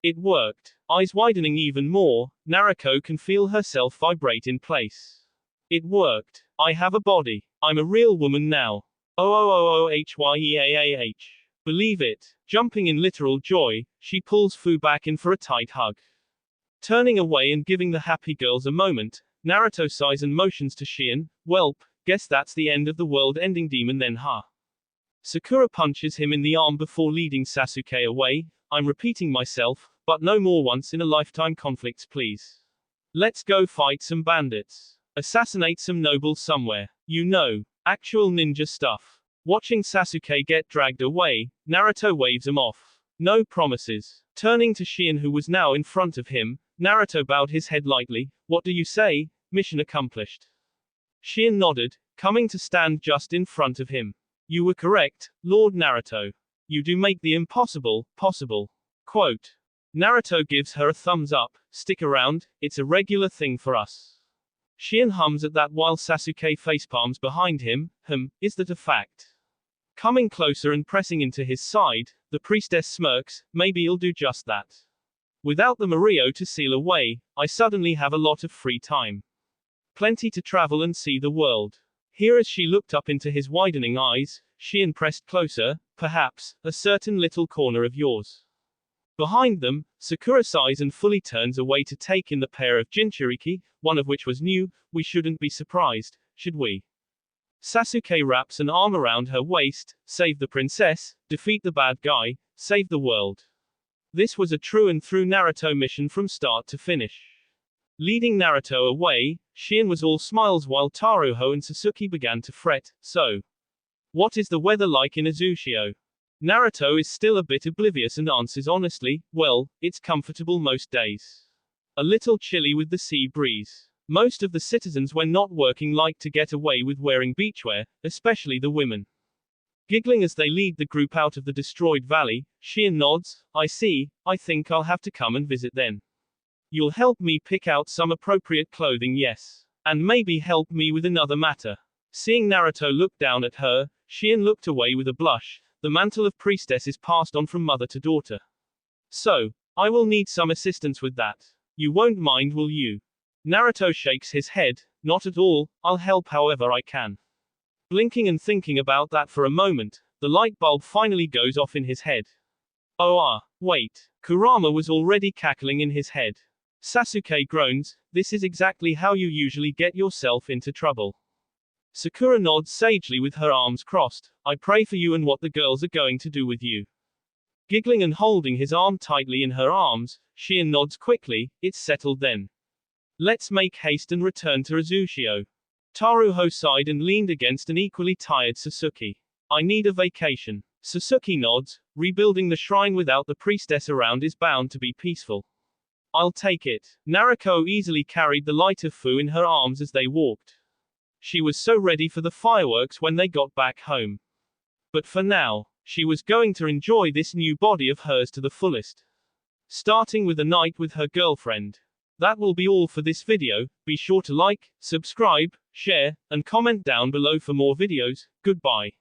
It worked. Eyes widening even more, Naruto can feel herself vibrate in place. It worked. I have a body. I'm a real woman now. OOOOHYEAAH. Believe it. Jumping in literal joy, she pulls Fu back in for a tight hug. Turning away and giving the happy girls a moment, Naruto sighs and motions to Shien, welp, guess that's the end of the world-ending demon then huh? Sakura punches him in the arm before leading Sasuke away. I'm repeating myself, but no more once-in-a-lifetime conflicts please. Let's go fight some bandits. Assassinate some nobles somewhere. You know, actual ninja stuff. Watching Sasuke get dragged away, Naruto waves him off. No promises. Turning to Shien who was now in front of him, Naruto bowed his head lightly. What do you say? Mission accomplished. Shien nodded, coming to stand just in front of him. You were correct, Lord Naruto. You do make the impossible, possible. Quote. Naruto gives her a thumbs up, stick around, it's a regular thing for us. Shien hums at that while Sasuke facepalms behind him, is that a fact? Coming closer and pressing into his side, the priestess smirks, maybe you'll do just that. Without the Mirio to seal away, I suddenly have a lot of free time. Plenty to travel and see the world. Here as she looked up into his widening eyes, Shien pressed closer, perhaps, a certain little corner of yours. Behind them, Sakura sighs and fully turns away to take in the pair of jinchuriki, one of which was new. We shouldn't be surprised, should we? Sasuke wraps an arm around her waist, save the princess, defeat the bad guy, save the world. This was a true and through Naruto mission from start to finish. Leading Naruto away, Shien was all smiles while Taruho and Sasuke began to fret, so. What is the weather like in Azushio? Naruto is still a bit oblivious and answers honestly, well, it's comfortable most days. A little chilly with the sea breeze. Most of the citizens when not working like to get away with wearing beachwear, especially the women. Giggling as they lead the group out of the destroyed valley, Shion nods, I see, I think I'll have to come and visit then. You'll help me pick out some appropriate clothing, yes. And maybe help me with another matter. Seeing Naruto look down at her, Shion looked away with a blush. The mantle of priestess is passed on from mother to daughter. So, I will need some assistance with that. You won't mind, will you? Naruto shakes his head, not at all, I'll help however I can. Blinking and thinking about that for a moment, the light bulb finally goes off in his head. Oh wait. Kurama was already cackling in his head. Sasuke groans, this is exactly how you usually get yourself into trouble. Sakura nods sagely with her arms crossed, I pray for you and what the girls are going to do with you. Giggling and holding his arm tightly in her arms, Shion nods quickly, it's settled then. Let's make haste and return to Azushio. Taruho sighed and leaned against an equally tired Sasuke. I need a vacation. Sasuke nods, rebuilding the shrine without the priestess around is bound to be peaceful. I'll take it. Naruto easily carried the light of Fu in her arms as they walked. She was so ready for the fireworks when they got back home. But for now, she was going to enjoy this new body of hers to the fullest. Starting with a night with her girlfriend. That will be all for this video. Be sure to like, subscribe, share, and comment down below for more videos. Goodbye.